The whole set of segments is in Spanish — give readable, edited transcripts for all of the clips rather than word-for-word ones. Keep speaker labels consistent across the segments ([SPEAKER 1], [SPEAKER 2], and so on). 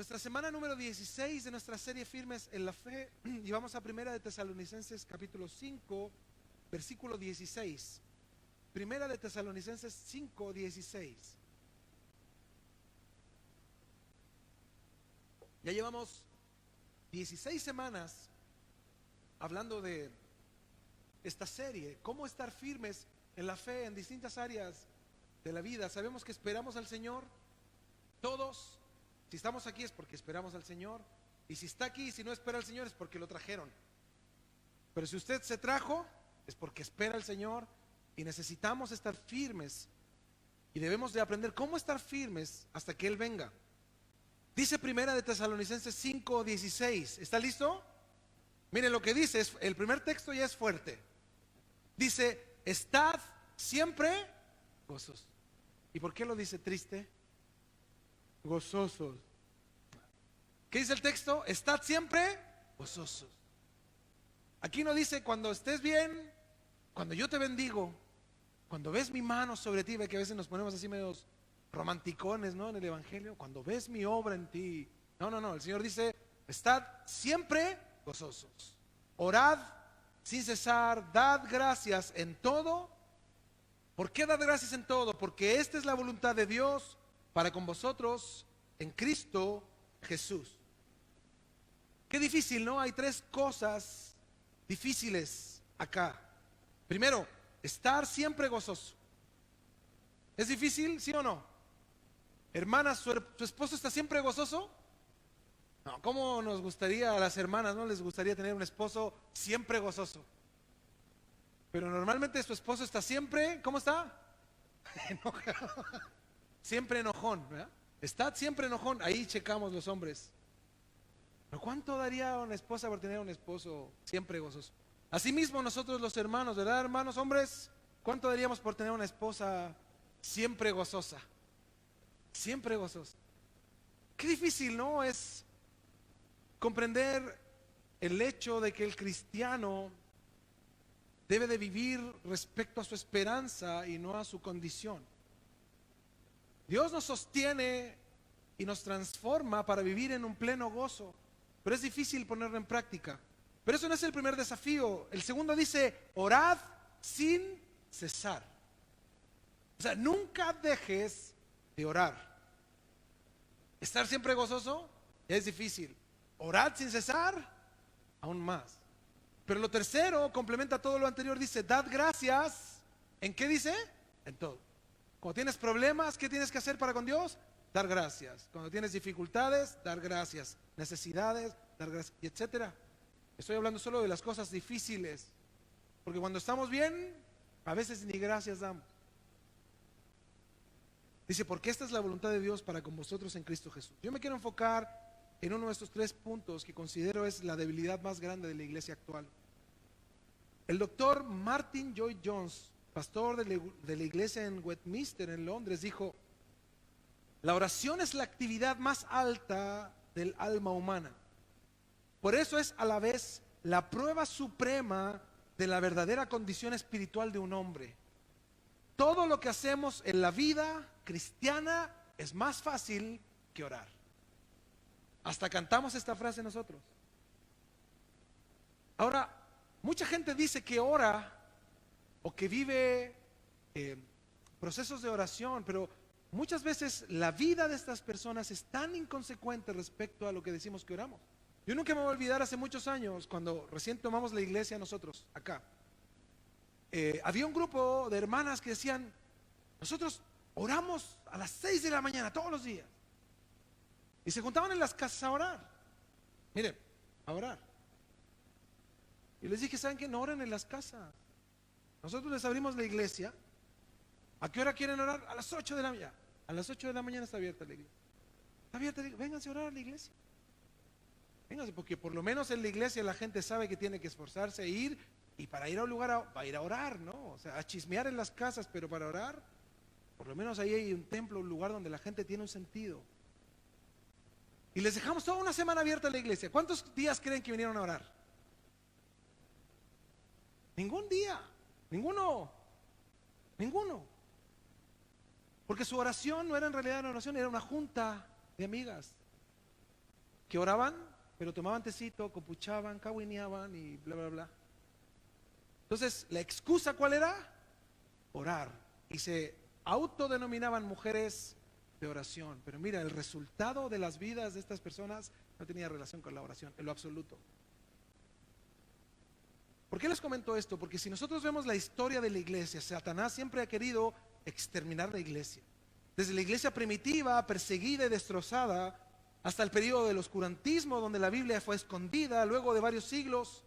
[SPEAKER 1] Nuestra semana número 16 de nuestra serie Firmes en la Fe, y vamos a Primera de Tesalonicenses capítulo 5, versículo 16. Primera de Tesalonicenses 5, 16. Ya llevamos 16 semanas hablando de esta serie, cómo estar firmes en la fe en distintas áreas de la vida. Sabemos que esperamos al Señor, todos. Si estamos aquí es porque esperamos al Señor, y si está aquí y si no espera al Señor es porque lo trajeron. Pero si usted se trajo es porque espera al Señor, y necesitamos estar firmes, y debemos de aprender cómo estar firmes hasta que Él venga. Dice Primera de Tesalonicenses 5, 16. ¿Está listo? Miren lo que dice, el primer texto ya es fuerte. Dice, estad siempre gozosos. ¿Y por qué lo dice triste? Gozosos. ¿Qué dice el texto? Estad siempre gozosos. Aquí no dice cuando estés bien, cuando yo te bendigo, cuando ves mi mano sobre ti. Ve que a veces nos ponemos así medios romanticones, ¿no? En el evangelio, cuando ves mi obra en ti. No, el Señor dice, estad siempre gozosos. Orad sin cesar, dad gracias en todo. ¿Por qué dad gracias en todo? Porque esta es la voluntad de Dios para con vosotros en Cristo Jesús. Qué difícil, ¿no? Hay tres cosas difíciles acá. Primero, estar siempre gozoso. ¿Es difícil, sí o no? Hermanas, ¿su esposo está siempre gozoso? No, ¿cómo nos gustaría a las hermanas, no les gustaría tener un esposo siempre gozoso? Pero normalmente su esposo está siempre, ¿cómo está? Enojado. Siempre enojón, ¿verdad? Estad siempre enojón. Ahí checamos los hombres. ¿Pero cuánto daría una esposa por tener un esposo siempre gozoso? Asimismo nosotros los hermanos, ¿verdad, hermanos hombres? ¿Cuánto daríamos por tener una esposa siempre gozosa? Siempre gozosa. Qué difícil, ¿no? Es comprender el hecho de que el cristiano debe de vivir respecto a su esperanza y no a su condición. Dios nos sostiene y nos transforma para vivir en un pleno gozo, pero es difícil ponerlo en práctica. Pero eso no es el primer desafío. El segundo dice, orad sin cesar. O sea, nunca dejes de orar. Estar siempre gozoso es difícil. Orad sin cesar, aún más. Pero lo tercero complementa todo lo anterior. Dice, dad gracias. ¿En qué dice? En todo. Cuando tienes problemas, ¿qué tienes que hacer para con Dios? Dar gracias. Cuando tienes dificultades, dar gracias. Necesidades, dar gracias, y etcétera. Estoy hablando solo de las cosas difíciles, porque cuando estamos bien, a veces ni gracias damos. Dice, porque esta es la voluntad de Dios para con vosotros en Cristo Jesús. Yo me quiero enfocar en uno de estos tres puntos que considero es la debilidad más grande de la iglesia actual. El doctor Martin Lloyd-Jones, pastor de la iglesia en Westminster, en Londres, dijo, la oración es la actividad más alta del alma humana. Por eso es a la vez la prueba suprema de la verdadera condición espiritual de un hombre. Todo lo que hacemos en la vida cristiana es más fácil que orar. Hasta cantamos esta frase nosotros. Ahora, mucha gente dice que ora o que vive procesos de oración, pero muchas veces la vida de estas personas es tan inconsecuente respecto a lo que decimos que oramos. Yo nunca me voy a olvidar hace muchos años, cuando recién tomamos la iglesia nosotros, acá. Había un grupo de hermanas que decían, nosotros oramos a las 6 de la mañana todos los días. Y se juntaban en las casas a orar. Miren, a orar. Y les dije, ¿saben qué? No oren en las casas. Nosotros les abrimos la iglesia. ¿A qué hora quieren orar? A las 8 de la mañana. A las 8 de la mañana está abierta la iglesia. Está abierta la iglesia. Vénganse a orar a la iglesia. Vénganse, porque por lo menos en la iglesia la gente sabe que tiene que esforzarse a ir. Y para ir a un lugar va a ir a orar, ¿no? O sea, a chismear en las casas, pero para orar, por lo menos ahí hay un templo, un lugar donde la gente tiene un sentido. Y les dejamos toda una semana abierta la iglesia. ¿Cuántos días creen que vinieron a orar? Ningún día. Ninguno. Porque su oración no era en realidad una oración, era una junta de amigas. que oraban, pero tomaban tecito, copuchaban, cahuineaban y bla, bla, bla. Entonces, ¿la excusa cuál era? Orar. Y se autodenominaban mujeres de oración. Pero mira, el resultado de las vidas de estas personas no tenía relación con la oración, en lo absoluto. ¿Por qué les comento esto? Porque si nosotros vemos la historia de la iglesia, Satanás siempre ha querido exterminar la iglesia. Desde la iglesia primitiva, perseguida y destrozada, hasta el periodo del oscurantismo, donde la Biblia fue escondida, luego de varios siglos.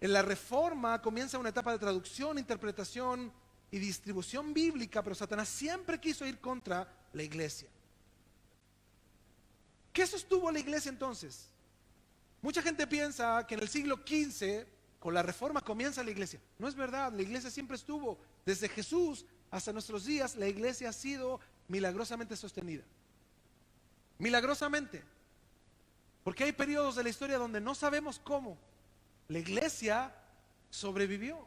[SPEAKER 1] En la Reforma comienza una etapa de traducción, interpretación y distribución bíblica, pero Satanás siempre quiso ir contra la iglesia. ¿Qué sostuvo la iglesia entonces? Mucha gente piensa que en el siglo XV, con la Reforma, comienza la iglesia. No es verdad, la iglesia siempre estuvo. Desde Jesús hasta nuestros días, la iglesia ha sido milagrosamente sostenida. Milagrosamente. Porque hay periodos de la historia donde no sabemos cómo la iglesia sobrevivió.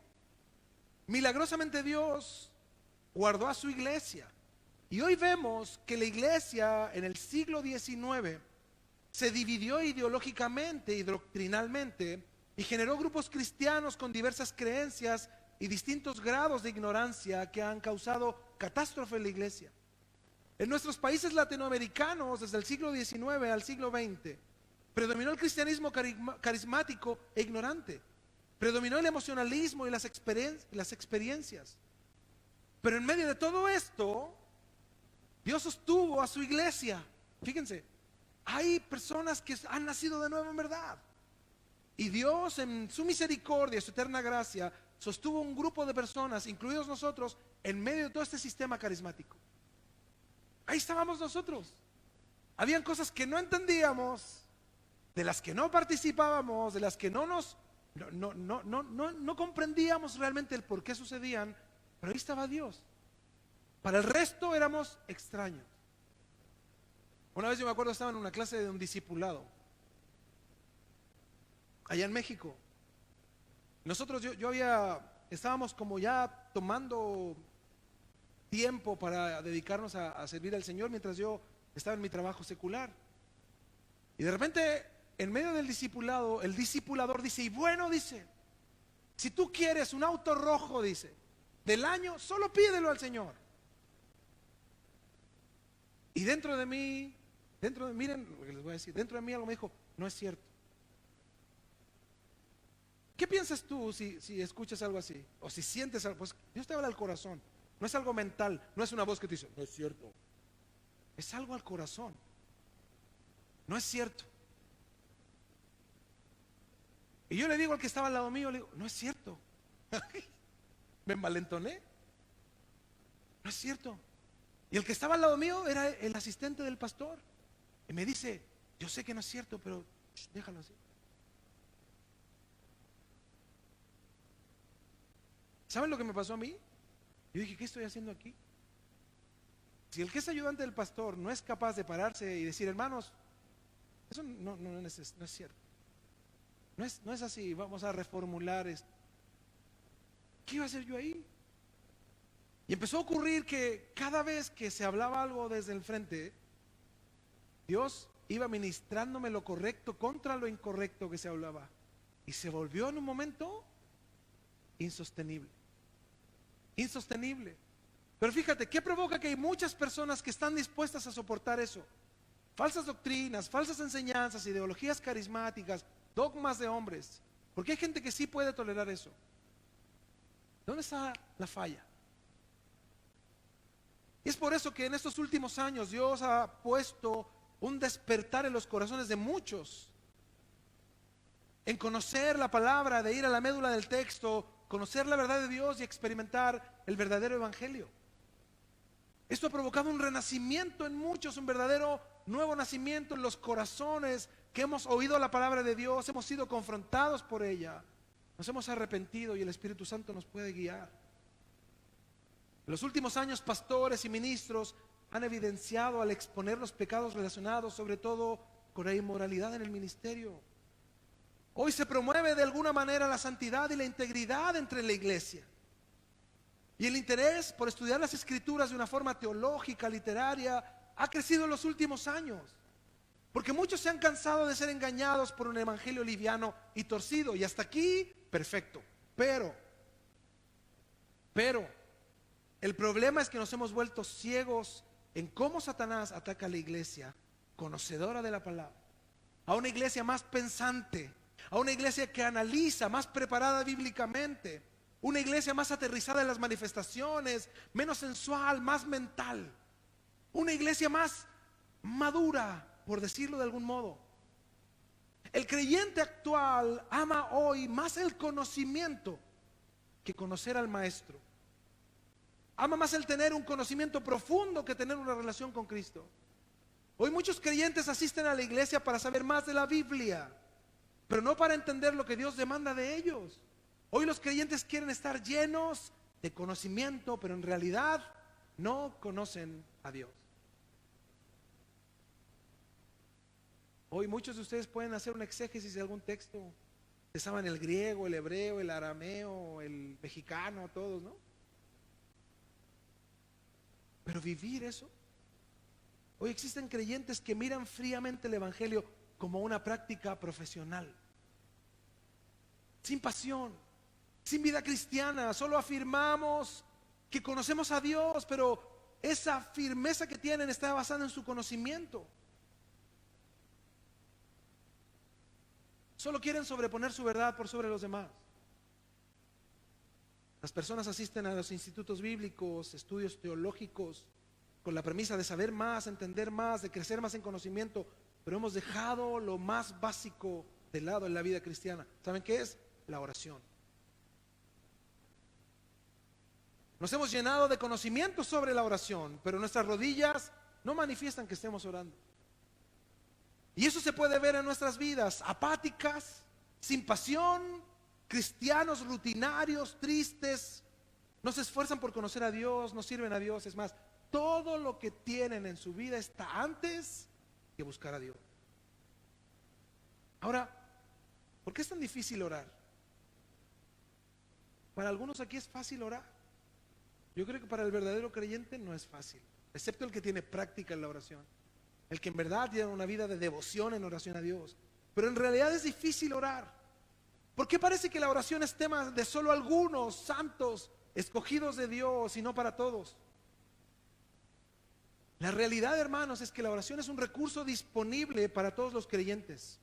[SPEAKER 1] Milagrosamente Dios guardó a su iglesia. Y hoy vemos que la iglesia en el siglo XIX se dividió ideológicamente y doctrinalmente y generó grupos cristianos con diversas creencias y distintos grados de ignorancia que han causado catástrofe en la iglesia. En nuestros países latinoamericanos, desde el siglo XIX al siglo XX, predominó el cristianismo carismático e ignorante. Predominó el emocionalismo y las experiencias. Pero en medio de todo esto, Dios sostuvo a su iglesia. Fíjense, hay personas que han nacido de nuevo en verdad. Y Dios, en su misericordia, su eterna gracia, sostuvo un grupo de personas, incluidos nosotros, en medio de todo este sistema carismático. Ahí estábamos nosotros. Habían cosas que no entendíamos, de las que no participábamos, de las que no comprendíamos realmente el por qué sucedían, pero ahí estaba Dios. Para el resto éramos extraños. Una vez yo me acuerdo, estaba en una clase de un discipulado allá en México. Nosotros, estábamos como ya tomando tiempo para dedicarnos a servir al Señor mientras yo estaba en mi trabajo secular. Y de repente, en medio del discipulado, el discipulador dice, y bueno, dice, si tú quieres un auto rojo, dice, del año, solo pídelo al Señor. Y dentro de mí, miren lo que les voy a decir, dentro de mí algo me dijo, no es cierto. ¿Qué piensas tú si escuchas algo así? O si sientes algo. Pues Dios te habla al corazón. No es algo mental, no es una voz que te dice, no es cierto. Es algo al corazón. No es cierto. Y yo le digo al que estaba al lado mío, le digo, no es cierto. Me envalentoné. No es cierto. Y el que estaba al lado mío era el asistente del pastor. Y me dice, yo sé que no es cierto, pero déjalo así. ¿Saben lo que me pasó a mí? Yo dije, ¿qué estoy haciendo aquí? Si el que es ayudante del pastor no es capaz de pararse y decir, hermanos, eso no es cierto. No es así, vamos a reformular esto. ¿Qué iba a hacer yo ahí? Y empezó a ocurrir que cada vez que se hablaba algo desde el frente, Dios iba ministrándome lo correcto contra lo incorrecto que se hablaba. Y se volvió en un momento insostenible. Insostenible. Pero fíjate, ¿qué provoca? Que hay muchas personas que están dispuestas a soportar eso. Falsas doctrinas, falsas enseñanzas, ideologías carismáticas, dogmas de hombres. Porque hay gente que sí puede tolerar eso. ¿Dónde está la falla? Y es por eso que en estos últimos años Dios ha puesto un despertar en los corazones de muchos en conocer la palabra, de ir a la médula del texto, conocer la verdad de Dios y experimentar el verdadero evangelio. Esto ha provocado un renacimiento en muchos, un verdadero nuevo nacimiento en los corazones que hemos oído la palabra de Dios, hemos sido confrontados por ella, nos hemos arrepentido y el Espíritu Santo nos puede guiar. En los últimos años, pastores y ministros han evidenciado al exponer los pecados relacionados sobre todo con la inmoralidad en el ministerio. Hoy se promueve de alguna manera la santidad y la integridad entre la iglesia. Y el interés por estudiar las escrituras de una forma teológica, literaria, ha crecido en los últimos años. Porque muchos se han cansado de ser engañados por un evangelio liviano y torcido. Y hasta aquí, perfecto. Pero, el problema es que nos hemos vuelto ciegos en cómo Satanás ataca a la iglesia conocedora de la palabra, a una iglesia más pensante, a una iglesia que analiza, más preparada bíblicamente, una iglesia más aterrizada en las manifestaciones, menos sensual, más mental, una iglesia más madura, por decirlo de algún modo. El creyente actual ama hoy más el conocimiento que conocer al maestro. Ama más el tener un conocimiento profundo que tener una relación con Cristo. Hoy muchos creyentes asisten a la iglesia para saber más de la Biblia, pero no para entender lo que Dios demanda de ellos. Hoy los creyentes quieren estar llenos de conocimiento, pero en realidad no conocen a Dios. Hoy muchos de ustedes pueden hacer una exégesis de algún texto. Ustedes saben el griego, el hebreo, el arameo, el mexicano, todos, ¿no? Pero vivir eso. Hoy existen creyentes que miran fríamente el evangelio como una práctica profesional, sin pasión, sin vida cristiana. Solo afirmamos que conocemos a Dios, pero esa firmeza que tienen está basada en su conocimiento. Solo quieren sobreponer su verdad por sobre los demás. Las personas asisten a los institutos bíblicos, estudios teológicos, con la premisa de saber más, entender más, de crecer más en conocimiento, pero hemos dejado lo más básico de lado en la vida cristiana. ¿Saben qué es? La oración. Nos hemos llenado de conocimiento sobre la oración, pero nuestras rodillas no manifiestan que estemos orando. Y eso se puede ver en nuestras vidas, apáticas, sin pasión, cristianos rutinarios, tristes, no se esfuerzan por conocer a Dios, no sirven a Dios. Es más, todo lo que tienen en su vida está antes que buscar a Dios. Ahora, ¿por qué es tan difícil orar? Para algunos aquí es fácil orar. Yo creo que para el verdadero creyente no es fácil, excepto el que tiene práctica en la oración, el que en verdad tiene una vida de devoción en oración a Dios. Pero en realidad es difícil orar. ¿Por qué parece que la oración es tema de solo algunos santos escogidos de Dios y no para todos? La realidad, hermanos, es que la oración es un recurso disponible para todos los creyentes.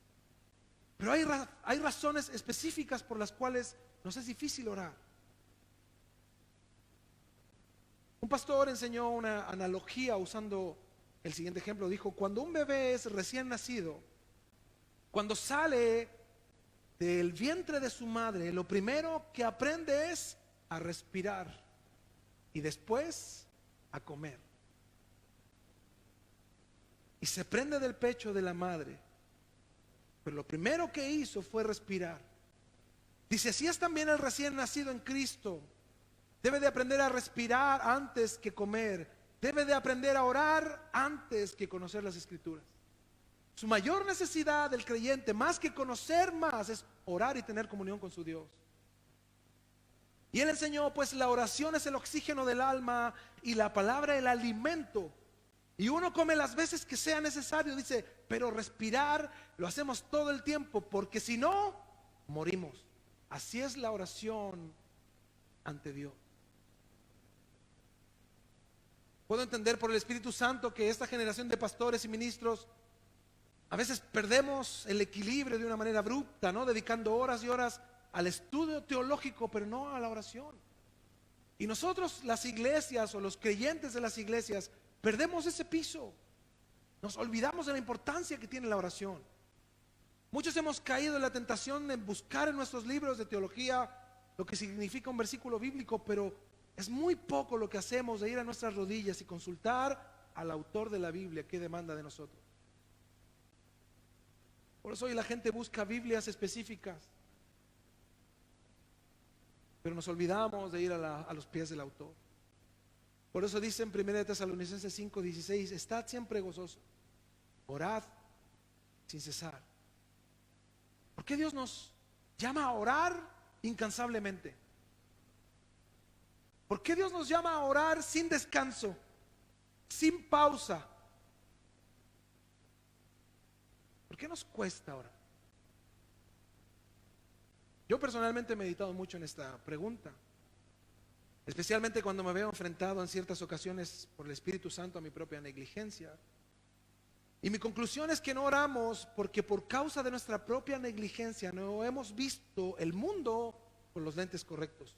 [SPEAKER 1] Pero hay razones específicas por las cuales nos es difícil orar. Un pastor enseñó una analogía usando el siguiente ejemplo. Dijo: cuando un bebé es recién nacido, cuando sale del vientre de su madre, lo primero que aprende es a respirar y después a comer. Y se prende del pecho de la madre, pero lo primero que hizo fue respirar. Dice: así es también el recién nacido en Cristo. Debe de aprender a respirar antes que comer. Debe de aprender a orar antes que conocer las Escrituras. Su mayor necesidad del creyente, más que conocer más, es orar y tener comunión con su Dios. Y él enseñó: pues la oración es el oxígeno del alma y la palabra el alimento. Y uno come las veces que sea necesario, dice, pero respirar lo hacemos todo el tiempo, porque si no, morimos. Así es la oración ante Dios. Puedo entender por el Espíritu Santo que esta generación de pastores y ministros a veces perdemos el equilibrio de una manera abrupta, ¿no? Dedicando horas y horas al estudio teológico, pero no a la oración. Y nosotros, las iglesias o los creyentes de las iglesias, perdemos ese piso. Nos olvidamos de la importancia que tiene la oración. Muchos hemos caído en la tentación de buscar en nuestros libros de teología lo que significa un versículo bíblico, pero es muy poco lo que hacemos de ir a nuestras rodillas y consultar al autor de la Biblia qué demanda de nosotros. Por eso hoy la gente busca Biblias específicas, pero nos olvidamos de ir a los pies del autor. Por eso dice en 1 Tesalonicenses 5:16: estad siempre gozosos, orad sin cesar. ¿Por qué Dios nos llama a orar incansablemente? ¿Por qué Dios nos llama a orar sin descanso, sin pausa? ¿Por qué nos cuesta orar? Yo personalmente he meditado mucho en esta pregunta, especialmente cuando me veo enfrentado en ciertas ocasiones por el Espíritu Santo a mi propia negligencia. Y mi conclusión es que no oramos porque por causa de nuestra propia negligencia no hemos visto el mundo con los lentes correctos.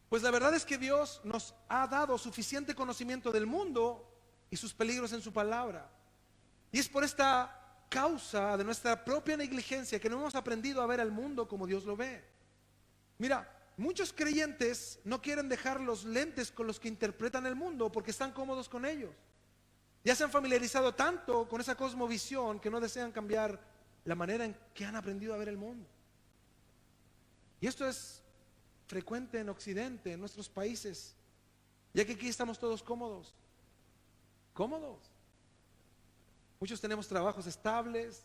[SPEAKER 1] Pues la verdad es que Dios nos ha dado suficiente conocimiento del mundo y sus peligros en su palabra. Y es por esta causa de nuestra propia negligencia que no hemos aprendido a ver al mundo como Dios lo ve. Mira, muchos creyentes no quieren dejar los lentes con los que interpretan el mundo porque están cómodos con ellos. Ya se han familiarizado tanto con esa cosmovisión que no desean cambiar la manera en que han aprendido a ver el mundo. Y esto es frecuente en Occidente, en nuestros países, ya que aquí estamos todos cómodos. Cómodos. Muchos tenemos trabajos estables,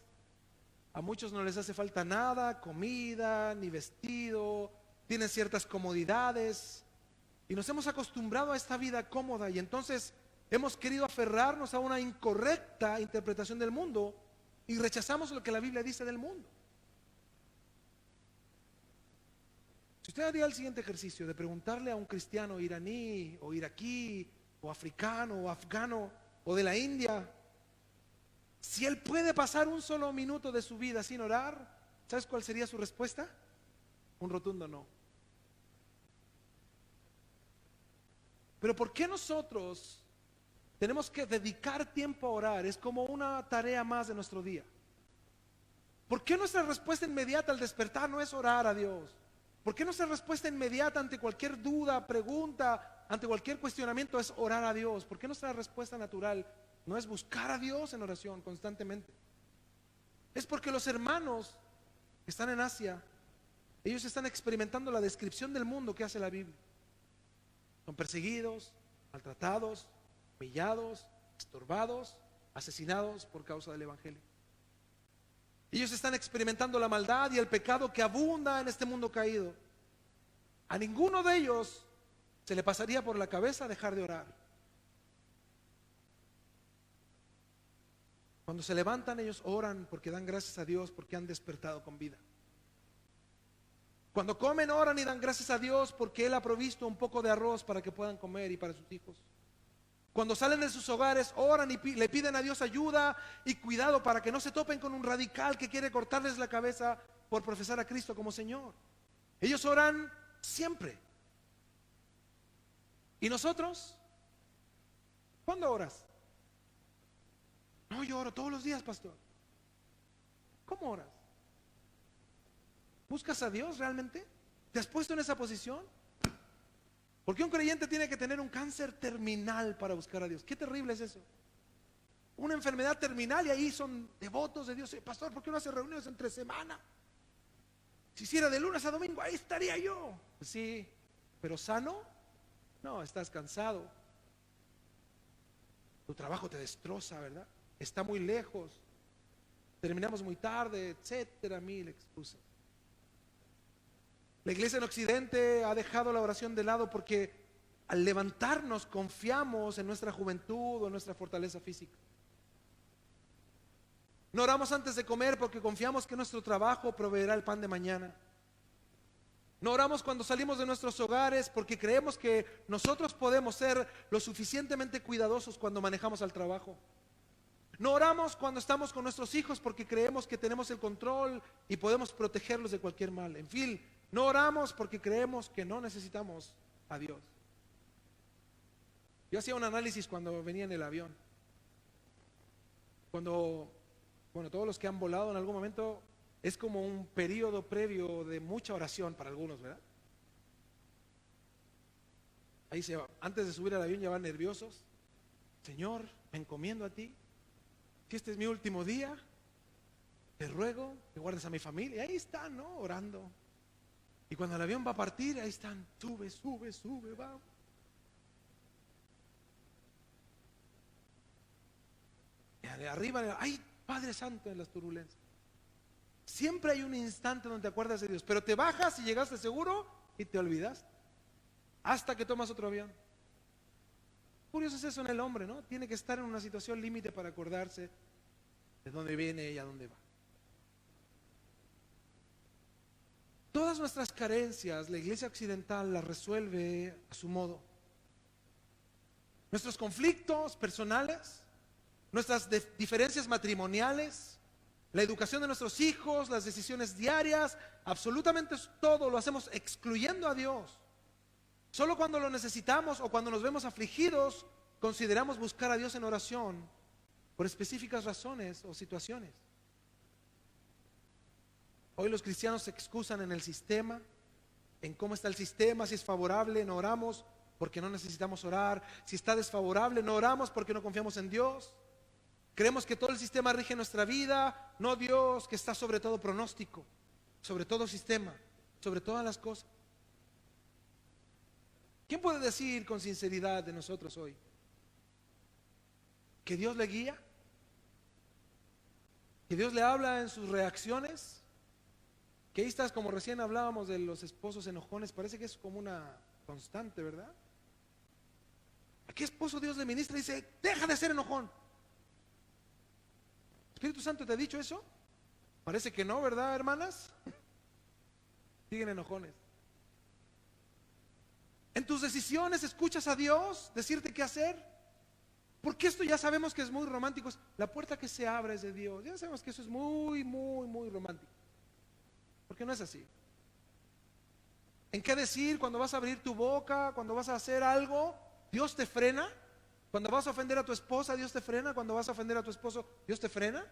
[SPEAKER 1] a muchos no les hace falta nada, comida, ni vestido, tienen ciertas comodidades y nos hemos acostumbrado a esta vida cómoda y entonces hemos querido aferrarnos a una incorrecta interpretación del mundo y rechazamos lo que la Biblia dice del mundo. Si usted haría el siguiente ejercicio de preguntarle a un cristiano iraní o iraquí o africano o afgano o de la India si él puede pasar un solo minuto de su vida sin orar, ¿sabes cuál sería su respuesta? Un rotundo no. Pero ¿por qué nosotros tenemos que dedicar tiempo a orar? Es como una tarea más de nuestro día. ¿Por qué nuestra respuesta inmediata al despertar no es orar a Dios? ¿Por qué nuestra respuesta inmediata ante cualquier duda, pregunta, ante cualquier cuestionamiento es orar a Dios? ¿Por qué nuestra respuesta natural no es buscar a Dios en oración constantemente? Es porque los hermanos que están en Asia, ellos están experimentando la descripción del mundo que hace la Biblia. Son perseguidos, maltratados, humillados, estorbados, asesinados por causa del Evangelio. Ellos están experimentando la maldad y el pecado que abunda en este mundo caído. A ninguno de ellos se le pasaría por la cabeza dejar de orar. Cuando se levantan ellos oran porque dan gracias a Dios porque han despertado con vida. Cuando comen oran y dan gracias a Dios porque Él ha provisto un poco de arroz para que puedan comer y para sus hijos. Cuando salen de sus hogares oran y le piden a Dios ayuda y cuidado para que no se topen con un radical que quiere cortarles la cabeza por profesar a Cristo como Señor. Ellos oran siempre. ¿Y nosotros? ¿Cuándo oras? No, yo oro todos los días, pastor. ¿Cómo oras? ¿Buscas a Dios realmente? ¿Te has puesto en esa posición? ¿Por qué un creyente tiene que tener un cáncer terminal para buscar a Dios? Qué terrible es eso. Una enfermedad terminal y ahí son devotos de Dios. Pastor, ¿por qué no hace reuniones entre semana? Si hiciera de lunes a domingo, ahí estaría yo. Pues sí, pero ¿sano? No, estás cansado. Tu trabajo te destroza, ¿verdad? Está muy lejos. Terminamos muy tarde, etcétera, mil excusas. La iglesia en Occidente ha dejado la oración de lado porque al levantarnos confiamos en nuestra juventud o en nuestra fortaleza física. No oramos antes de comer porque confiamos que nuestro trabajo proveerá el pan de mañana. No oramos cuando salimos de nuestros hogares porque creemos que nosotros podemos ser lo suficientemente cuidadosos cuando manejamos al trabajo. No oramos cuando estamos con nuestros hijos porque creemos que tenemos el control y podemos protegerlos de cualquier mal. En fin, no oramos porque creemos que no necesitamos a Dios. Yo hacía un análisis cuando venía en el avión. Todos los que han volado en algún momento, es como un periodo previo de mucha oración para algunos, ¿verdad? Ahí antes de subir al avión ya van nerviosos. Señor, me encomiendo a ti. Si este es mi último día, te ruego que guardes a mi familia. Y ahí están, ¿no? Orando. Y cuando el avión va a partir, ahí están, sube, vamos. Y de arriba, ¡ay, Padre Santo! En las turbulencias. Siempre hay un instante donde te acuerdas de Dios, pero te bajas y llegaste seguro y te olvidas hasta que tomas otro avión. Curioso es eso en el hombre, ¿no? Tiene que estar en una situación límite para acordarse de dónde viene y a dónde va. Todas nuestras carencias, la iglesia occidental las resuelve a su modo. Nuestros conflictos personales, nuestras diferencias matrimoniales, la educación de nuestros hijos, las decisiones diarias, absolutamente todo lo hacemos excluyendo a Dios. Solo cuando lo necesitamos o cuando nos vemos afligidos, consideramos buscar a Dios en oración por específicas razones o situaciones. Hoy los cristianos se excusan en el sistema, en cómo está el sistema, si es favorable, no oramos porque no necesitamos orar, si está desfavorable, no oramos porque no confiamos en Dios. Creemos que todo el sistema rige nuestra vida, no Dios, que está sobre todo pronóstico, sobre todo sistema, sobre todas las cosas. ¿Quién puede decir con sinceridad de nosotros hoy que Dios le guía? ¿Que Dios le habla en sus reacciones? Que ahí estás, como recién hablábamos de los esposos enojones, parece que es como una constante, ¿verdad? ¿A qué esposo Dios le ministra y dice, deja de ser enojón? ¿Espíritu Santo te ha dicho eso? Parece que no, ¿verdad, hermanas? Siguen enojones. En tus decisiones escuchas a Dios decirte qué hacer. Porque esto ya sabemos que es muy romántico. La puerta que se abre es de Dios. Ya sabemos que eso es muy, muy, muy romántico. Porque no es así. ¿En qué decir cuando vas a abrir tu boca? Cuando vas a hacer algo, Dios te frena. Cuando vas a ofender a tu esposa, Dios te frena. Cuando vas a ofender a tu esposo, Dios te frena.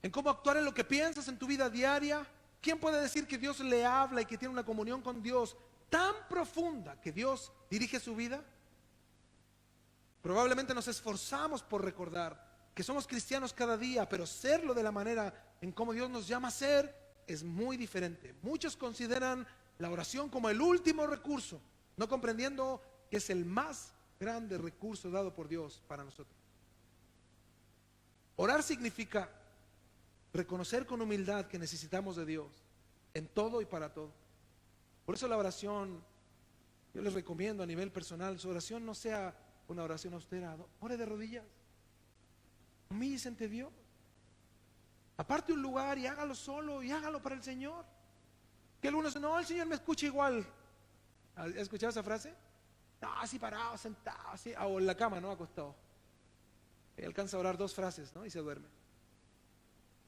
[SPEAKER 1] En cómo actuar en lo que piensas en tu vida diaria. ¿Quién puede decir que Dios le habla y que tiene una comunión con Dios tan profunda que Dios dirige su vida? Probablemente nos esforzamos por recordar que somos cristianos cada día, pero serlo de la manera en cómo Dios nos llama a ser es muy diferente. Muchos consideran la oración como el último recurso, no comprendiendo que es el más grande recurso dado por Dios para nosotros. Orar significa reconocer con humildad que necesitamos de Dios en todo y para todo. Por eso la oración, yo les recomiendo a nivel personal, su oración no sea una oración austera, ore de rodillas, humíllese ante Dios, aparte un lugar y hágalo solo y hágalo para el Señor. Que algunos dicen, no, el Señor me escucha igual. ¿Has escuchado esa frase? No, así parado, sentado, así, o en la cama, ¿no? Acostado. Y alcanza a orar 2 frases, ¿no? Y se duerme.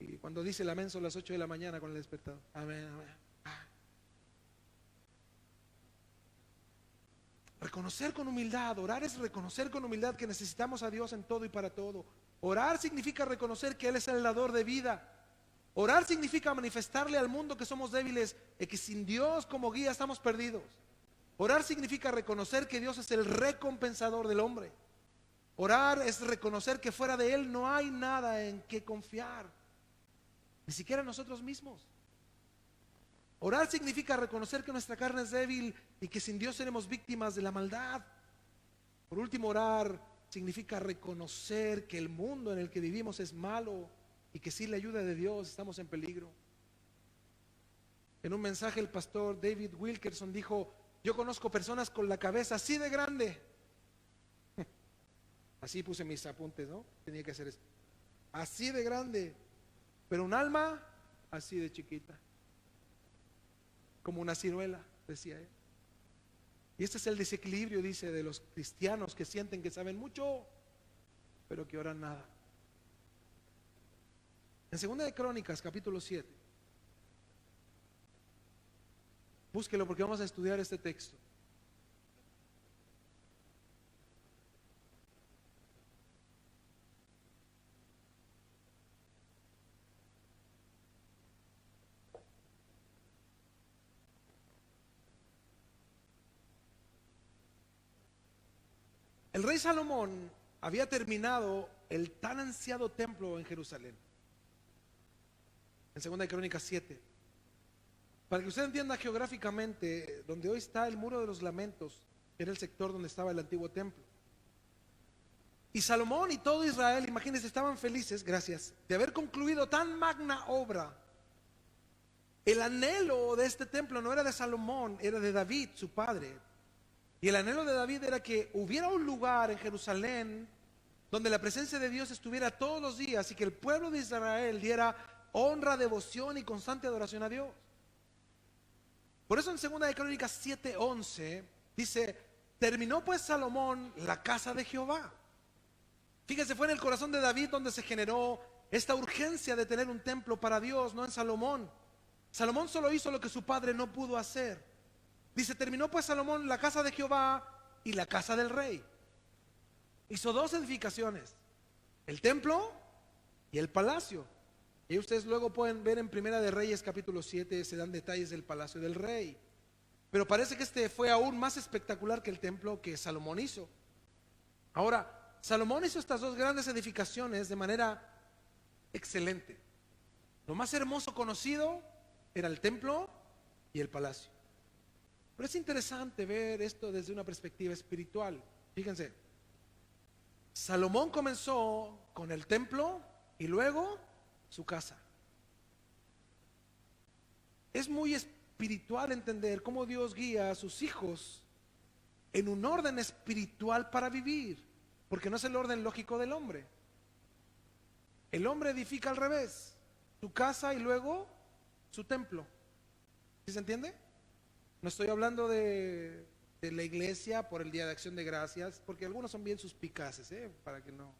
[SPEAKER 1] Y cuando dice el amén son las 8 de la mañana con el despertador. Amén, amén. Reconocer con humildad, orar es reconocer con humildad que necesitamos a Dios en todo y para todo. Orar significa reconocer que Él es el dador de vida. Orar significa manifestarle al mundo que somos débiles y que sin Dios como guía estamos perdidos. Orar significa reconocer que Dios es el recompensador del hombre. Orar es reconocer que fuera de Él no hay nada en que confiar, ni siquiera nosotros mismos. Orar significa reconocer que nuestra carne es débil y que sin Dios seremos víctimas de la maldad. Por último, orar significa reconocer que el mundo en el que vivimos es malo y que sin la ayuda de Dios estamos en peligro. En un mensaje el pastor David Wilkerson dijo, yo conozco personas con la cabeza así de grande. Así puse mis apuntes, ¿no? Tenía que hacer esto. Así de grande, pero un alma así de chiquita. Como una ciruela, decía él. Y este es el desequilibrio, dice, de los cristianos que sienten que saben mucho, pero que oran nada. En 2 de Crónicas, capítulo 7. Búsquelo porque vamos a estudiar este texto. El rey Salomón había terminado el tan ansiado templo en Jerusalén. En 2 de Crónicas 7. Para que usted entienda geográficamente, donde hoy está el Muro de los Lamentos, era el sector donde estaba el antiguo templo. Y Salomón y todo Israel, imagínense, estaban felices, gracias, de haber concluido tan magna obra. El anhelo de este templo no era de Salomón, era de David, su padre. Y el anhelo de David era que hubiera un lugar en Jerusalén donde la presencia de Dios estuviera todos los días y que el pueblo de Israel diera honra, devoción y constante adoración a Dios. Por eso en 2 de Crónicas 7:11 dice: terminó pues Salomón la casa de Jehová. Fíjense, fue en el corazón de David donde se generó esta urgencia de tener un templo para Dios, no en Salomón. Salomón solo hizo lo que su padre no pudo hacer. Dice: terminó pues Salomón la casa de Jehová y la casa del rey. Hizo dos edificaciones: el templo y el palacio. Y ustedes luego pueden ver en Primera de Reyes capítulo 7, se dan detalles del palacio del rey. Pero parece que este fue aún más espectacular que el templo que Salomón hizo. Ahora, Salomón hizo estas dos grandes edificaciones de manera excelente. Lo más hermoso conocido era el templo y el palacio. Pero es interesante ver esto desde una perspectiva espiritual. Fíjense, Salomón comenzó con el templo y luego su casa. Es muy espiritual entender cómo Dios guía a sus hijos en un orden espiritual para vivir, porque no es el orden lógico del hombre. El hombre edifica al revés: su casa y luego su templo. ¿Sí se entiende? No estoy hablando de la iglesia por el Día de Acción de Gracias, porque algunos son bien suspicaces, para que no.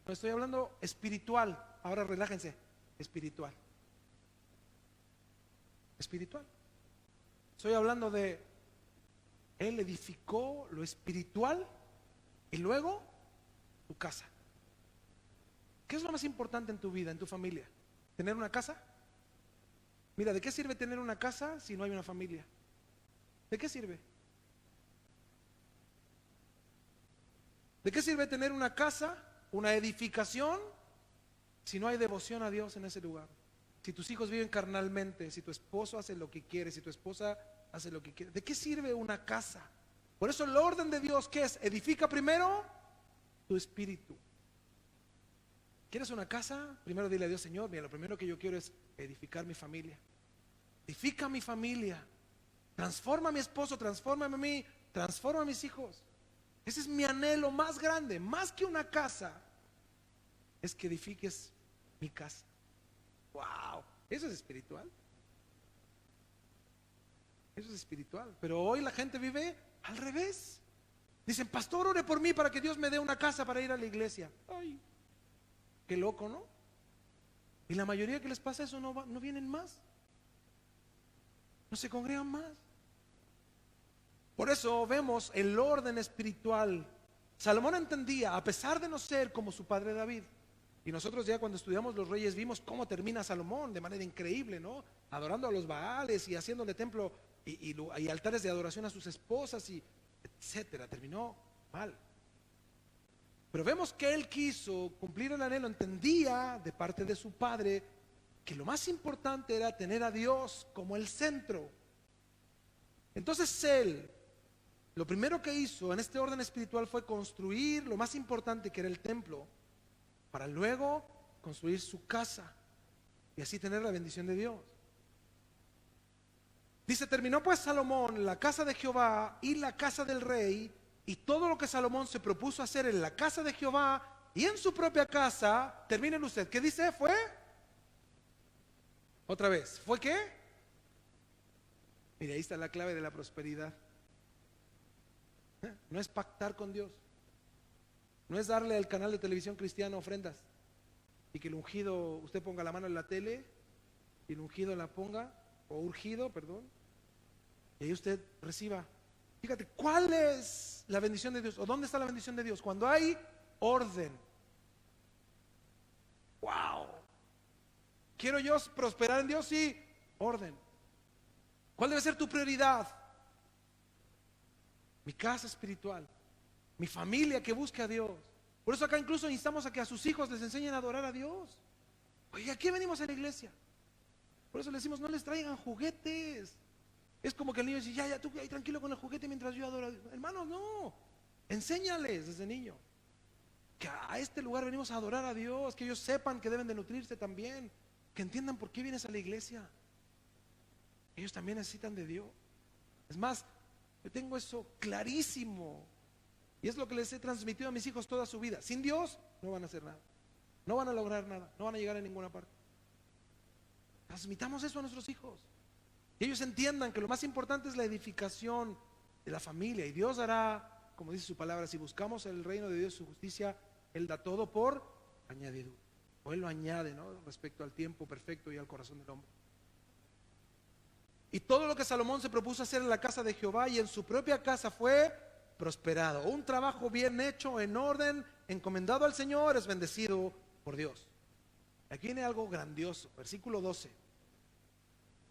[SPEAKER 1] No, estoy hablando espiritual. Ahora relájense. Espiritual. Espiritual. Estoy hablando de él edificó lo espiritual y luego tu casa. ¿Qué es lo más importante en tu vida, en tu familia? ¿Tener una casa? Mira, ¿de qué sirve tener una casa si no hay una familia? ¿De qué sirve? ¿De qué sirve tener una casa, una edificación, si no hay devoción a Dios en ese lugar? Si tus hijos viven carnalmente, si tu esposo hace lo que quiere, si tu esposa hace lo que quiere, ¿de qué sirve una casa? Por eso el orden de Dios, ¿qué es? Edifica primero tu espíritu. ¿Quieres una casa? Primero dile a Dios: Señor, mira, lo primero que yo quiero es edificar mi familia. Edifica mi familia. Transforma a mi esposo, transfórmame a mí, transforma a mis hijos. Ese es mi anhelo más grande, más que una casa, es que edifiques mi casa. Wow, eso es espiritual. Eso es espiritual. Pero hoy la gente vive al revés. Dicen: pastor, ore por mí para que Dios me dé una casa para ir a la iglesia. Ay, qué loco, ¿no? Y la mayoría que les pasa eso no vienen más. No se congregan más. Por eso vemos el orden espiritual. Salomón entendía, a pesar de no ser como su padre David. Y nosotros ya cuando estudiamos los reyes vimos cómo termina Salomón de manera increíble, ¿no? Adorando a los Baales y haciéndole templo y altares de adoración a sus esposas y etcétera. Terminó mal. Pero vemos que él quiso cumplir el anhelo, entendía de parte de su padre que lo más importante era tener a Dios como el centro. Entonces él, lo primero que hizo en este orden espiritual fue construir lo más importante, que era el templo, para luego construir su casa y así tener la bendición de Dios. Dice: terminó pues Salomón la casa de Jehová y la casa del rey, y todo lo que Salomón se propuso hacer en la casa de Jehová y en su propia casa. Terminen usted, ¿qué dice? Fue, otra vez, ¿fue qué? Mire, ahí está la clave de la prosperidad. No es pactar con Dios, no es darle al canal de televisión cristiano ofrendas y que el ungido, usted ponga la mano en la tele y el ungido la ponga, o urgido, perdón, y ahí usted reciba. Fíjate, ¿cuál es la bendición de Dios? ¿O dónde está la bendición de Dios? Cuando hay orden. Wow. ¿Quiero yo prosperar en Dios? Sí, orden. ¿Cuál debe ser tu prioridad? Mi casa espiritual, mi familia que busque a Dios. Por eso acá incluso instamos a que a sus hijos les enseñen a adorar a Dios. Oye, ¿a qué venimos a la iglesia? Por eso les decimos: no les traigan juguetes. Es como que el niño dice: ya, tú ahí tranquilo con el juguete mientras yo adoro a Dios. Hermanos, no. Enséñales desde niño que a este lugar venimos a adorar a Dios, que ellos sepan que deben de nutrirse también, que entiendan por qué vienes a la iglesia. Ellos también necesitan de Dios. Es más, yo tengo eso clarísimo. Y es lo que les he transmitido a mis hijos toda su vida. Sin Dios no van a hacer nada, no van a lograr nada, no van a llegar a ninguna parte. Transmitamos eso a nuestros hijos. Que ellos entiendan que lo más importante es la edificación de la familia. Y Dios hará, como dice su palabra, si buscamos el reino de Dios, su justicia, Él da todo por añadidura. O Él lo añade, ¿no? Respecto al tiempo perfecto y al corazón del hombre. Y todo lo que Salomón se propuso hacer en la casa de Jehová y en su propia casa fue prosperado. Un trabajo bien hecho, en orden, encomendado al Señor, es bendecido por Dios. Aquí viene algo grandioso, versículo 12.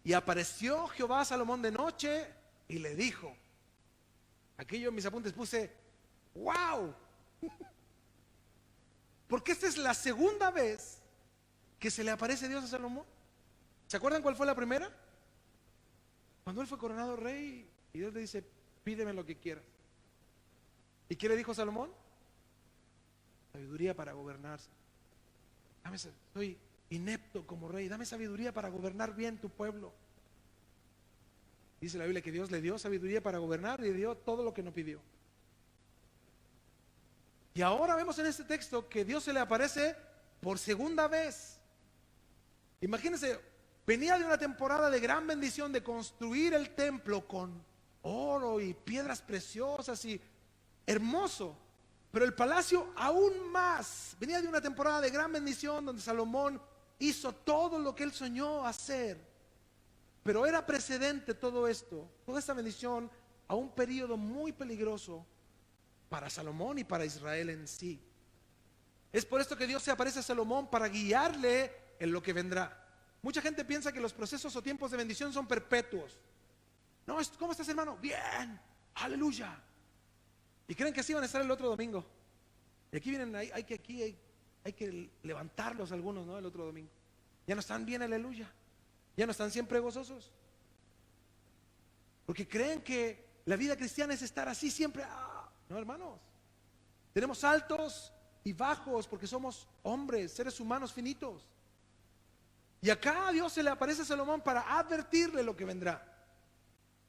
[SPEAKER 1] Y apareció Jehová a Salomón de noche y le dijo, aquí yo en mis apuntes puse, wow, porque esta es la segunda vez que se le aparece Dios a Salomón. ¿Se acuerdan cuál fue la primera? Cuando él fue coronado rey y Dios le dice, pídeme lo que quieras. ¿Y qué le dijo Salomón? Sabiduría para gobernarse. Soy inepto como rey, dame sabiduría para gobernar bien tu pueblo. Dice la Biblia que Dios le dio sabiduría para gobernar y le dio todo lo que no pidió. Y ahora vemos en este texto que Dios se le aparece por segunda vez. Imagínense, venía de una temporada de gran bendición, de construir el templo con oro y piedras preciosas y hermoso. Pero el palacio aún más. Venía de una temporada de gran bendición donde Salomón hizo todo lo que él soñó hacer. Pero era precedente todo esto, toda esta bendición, a un periodo muy peligroso para Salomón y para Israel en sí. Es por esto que Dios se aparece a Salomón para guiarle en lo que vendrá. Mucha gente piensa que los procesos o tiempos de bendición son perpetuos. No, ¿cómo estás, hermano? Bien, aleluya. Y creen que así van a estar el otro domingo. Y aquí vienen, hay que levantarlos algunos, ¿no? El otro domingo. Ya no están bien, aleluya. Ya no están siempre gozosos. Porque creen que la vida cristiana es estar así siempre. No, hermanos. Tenemos altos y bajos porque somos hombres, seres humanos finitos. Y acá Dios se le aparece a Salomón para advertirle lo que vendrá.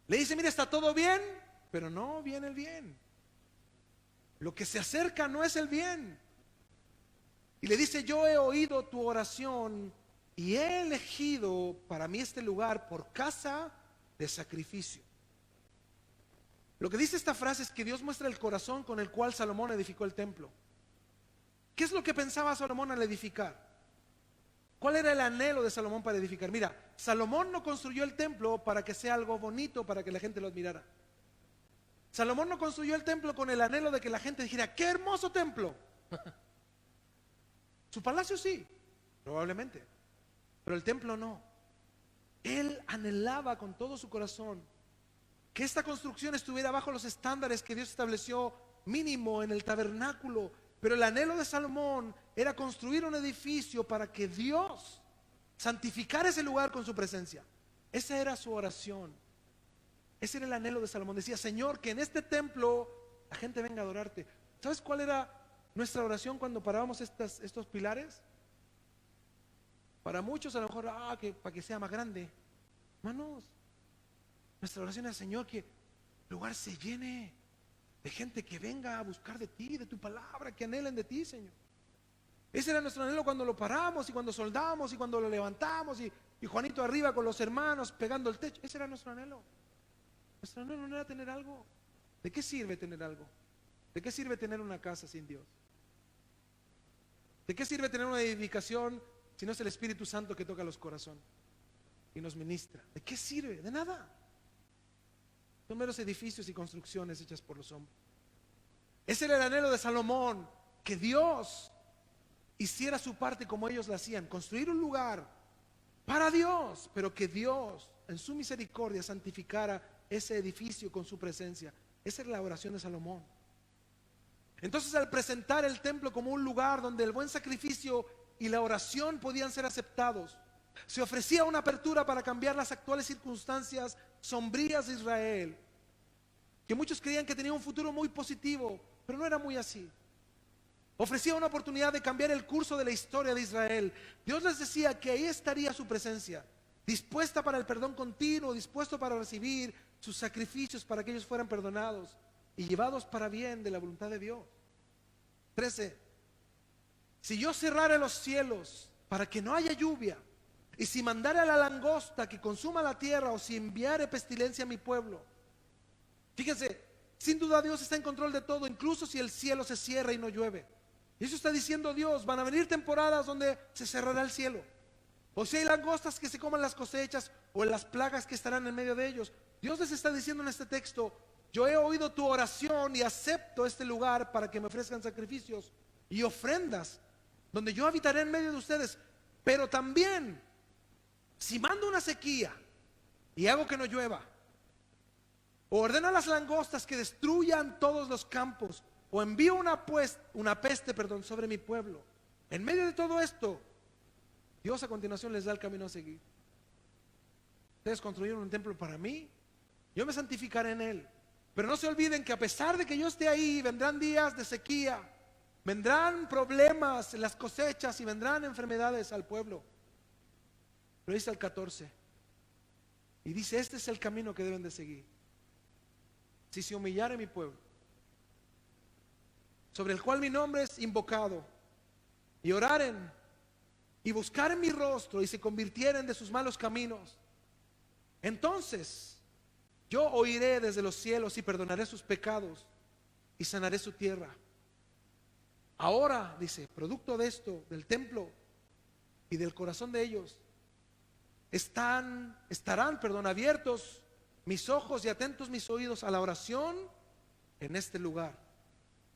[SPEAKER 1] Le dice, mira, está todo bien, pero no viene el bien. Lo que se acerca no es el bien. Y le dice, yo he oído tu oración y he elegido para mí este lugar por casa de sacrificio. Lo que dice esta frase es que Dios muestra el corazón con el cual Salomón edificó el templo. ¿Qué es lo que pensaba Salomón al edificar? ¿Cuál era el anhelo de Salomón para edificar? Mira, Salomón no construyó el templo para que sea algo bonito, para que la gente lo admirara. Salomón no construyó el templo con el anhelo de que la gente dijera, ¡qué hermoso templo! Su palacio sí, probablemente, pero el templo no. Él anhelaba con todo su corazón que esta construcción estuviera bajo los estándares que Dios estableció mínimo en el tabernáculo. Pero el anhelo de Salomón era construir un edificio para que Dios santificara ese lugar con su presencia. Esa era su oración. Ese era el anhelo de Salomón. Decía, Señor, que en este templo la gente venga a adorarte. ¿Sabes cuál era nuestra oración cuando parábamos estos pilares? Para muchos a lo mejor, para que sea más grande. Hermanos, nuestra oración es, Señor, que el lugar se llene de gente que venga a buscar de ti, de tu palabra, que anhelen de ti, Señor. Ese era nuestro anhelo cuando lo paramos y cuando soldamos y cuando lo levantamos y Juanito arriba con los hermanos pegando el techo. Ese era nuestro anhelo. Nuestro anhelo no era tener algo. ¿De qué sirve tener algo? ¿De qué sirve tener una casa sin Dios? ¿De qué sirve tener una edificación si no es el Espíritu Santo que toca los corazones y nos ministra? ¿De qué sirve? De nada. Son meros edificios y construcciones hechas por los hombres. Ese era el anhelo de Salomón, que Dios hiciera su parte como ellos la hacían, construir un lugar para Dios, pero que Dios en su misericordia santificara ese edificio con su presencia. Esa era la oración de Salomón. Entonces, al presentar el templo como un lugar donde el buen sacrificio y la oración podían ser aceptados, se ofrecía una apertura para cambiar las actuales circunstancias sombrías de Israel, que muchos creían que tenía un futuro muy positivo, pero no era muy así. Ofrecía una oportunidad de cambiar el curso de la historia de Israel. Dios les decía que ahí estaría su presencia, dispuesta para el perdón continuo, dispuesto para recibir sus sacrificios para que ellos fueran perdonados. y llevados para bien de la voluntad de Dios. 13. Si yo cerrare los cielos para que no haya lluvia, y si mandare a la langosta que consuma la tierra, o si enviare pestilencia a mi pueblo. Fíjense, sin duda Dios está en control de todo, incluso si el cielo se cierra y no llueve. Y eso está diciendo Dios. Van a venir temporadas donde se cerrará el cielo, o si hay langostas que se coman las cosechas, o en las plagas que estarán en medio de ellos. Dios les está diciendo en este texto: yo he oído tu oración y acepto este lugar para que me ofrezcan sacrificios y ofrendas, donde yo habitaré en medio de ustedes. Pero también, si mando una sequía y hago que no llueva, o ordeno a las langostas que destruyan todos los campos, o envío una peste sobre mi pueblo, en medio de todo esto, Dios a continuación les da el camino a seguir. Ustedes construyeron un templo para mí, yo me santificaré en él. Pero no se olviden que a pesar de que yo esté ahí, vendrán días de sequía, vendrán problemas en las cosechas y vendrán enfermedades al pueblo. Pero dice el 14, y dice: este es el camino que deben de seguir. Si se humillare mi pueblo, sobre el cual mi nombre es invocado, y oraren y buscaren mi rostro, y se convirtieren de sus malos caminos, entonces yo oiré desde los cielos y perdonaré sus pecados y sanaré su tierra. Ahora, dice, producto de esto, del templo y del corazón de ellos, estarán abiertos mis ojos y atentos mis oídos a la oración en este lugar.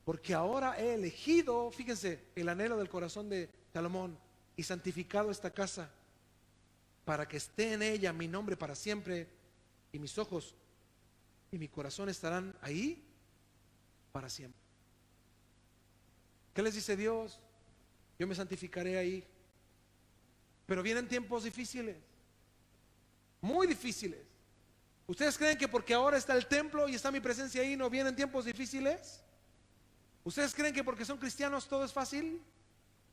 [SPEAKER 1] Porque ahora he elegido, fíjense, el anhelo del corazón de Salomón, y santificado esta casa, para que esté en ella mi nombre para siempre, y mis ojos y mi corazón estarán ahí para siempre. ¿Qué les dice Dios? Yo me santificaré ahí. Pero vienen tiempos difíciles, muy difíciles. ¿Ustedes creen que porque ahora está el templo y está mi presencia ahí, no vienen tiempos difíciles? ¿Ustedes creen que porque son cristianos todo es fácil?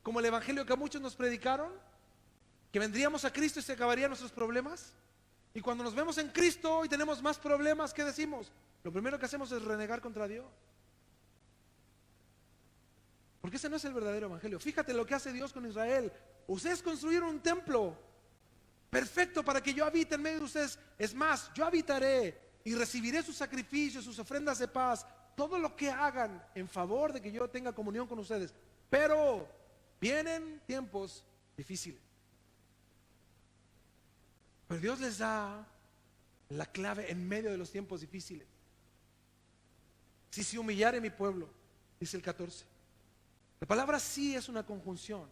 [SPEAKER 1] Como el evangelio que a muchos nos predicaron, que vendríamos a Cristo y se acabarían nuestros problemas. Y cuando nos vemos en Cristo y tenemos más problemas, ¿qué decimos? Lo primero que hacemos es renegar contra Dios. Porque ese no es el verdadero evangelio. Fíjate lo que hace Dios con Israel. Ustedes construyeron un templo perfecto para que yo habite en medio de ustedes. Es más, yo habitaré y recibiré sus sacrificios, sus ofrendas de paz, todo lo que hagan en favor de que yo tenga comunión con ustedes. Pero vienen tiempos difíciles. Pero Dios les da la clave en medio de los tiempos difíciles. Si se humillare mi pueblo, dice el 14. La palabra sí es una conjunción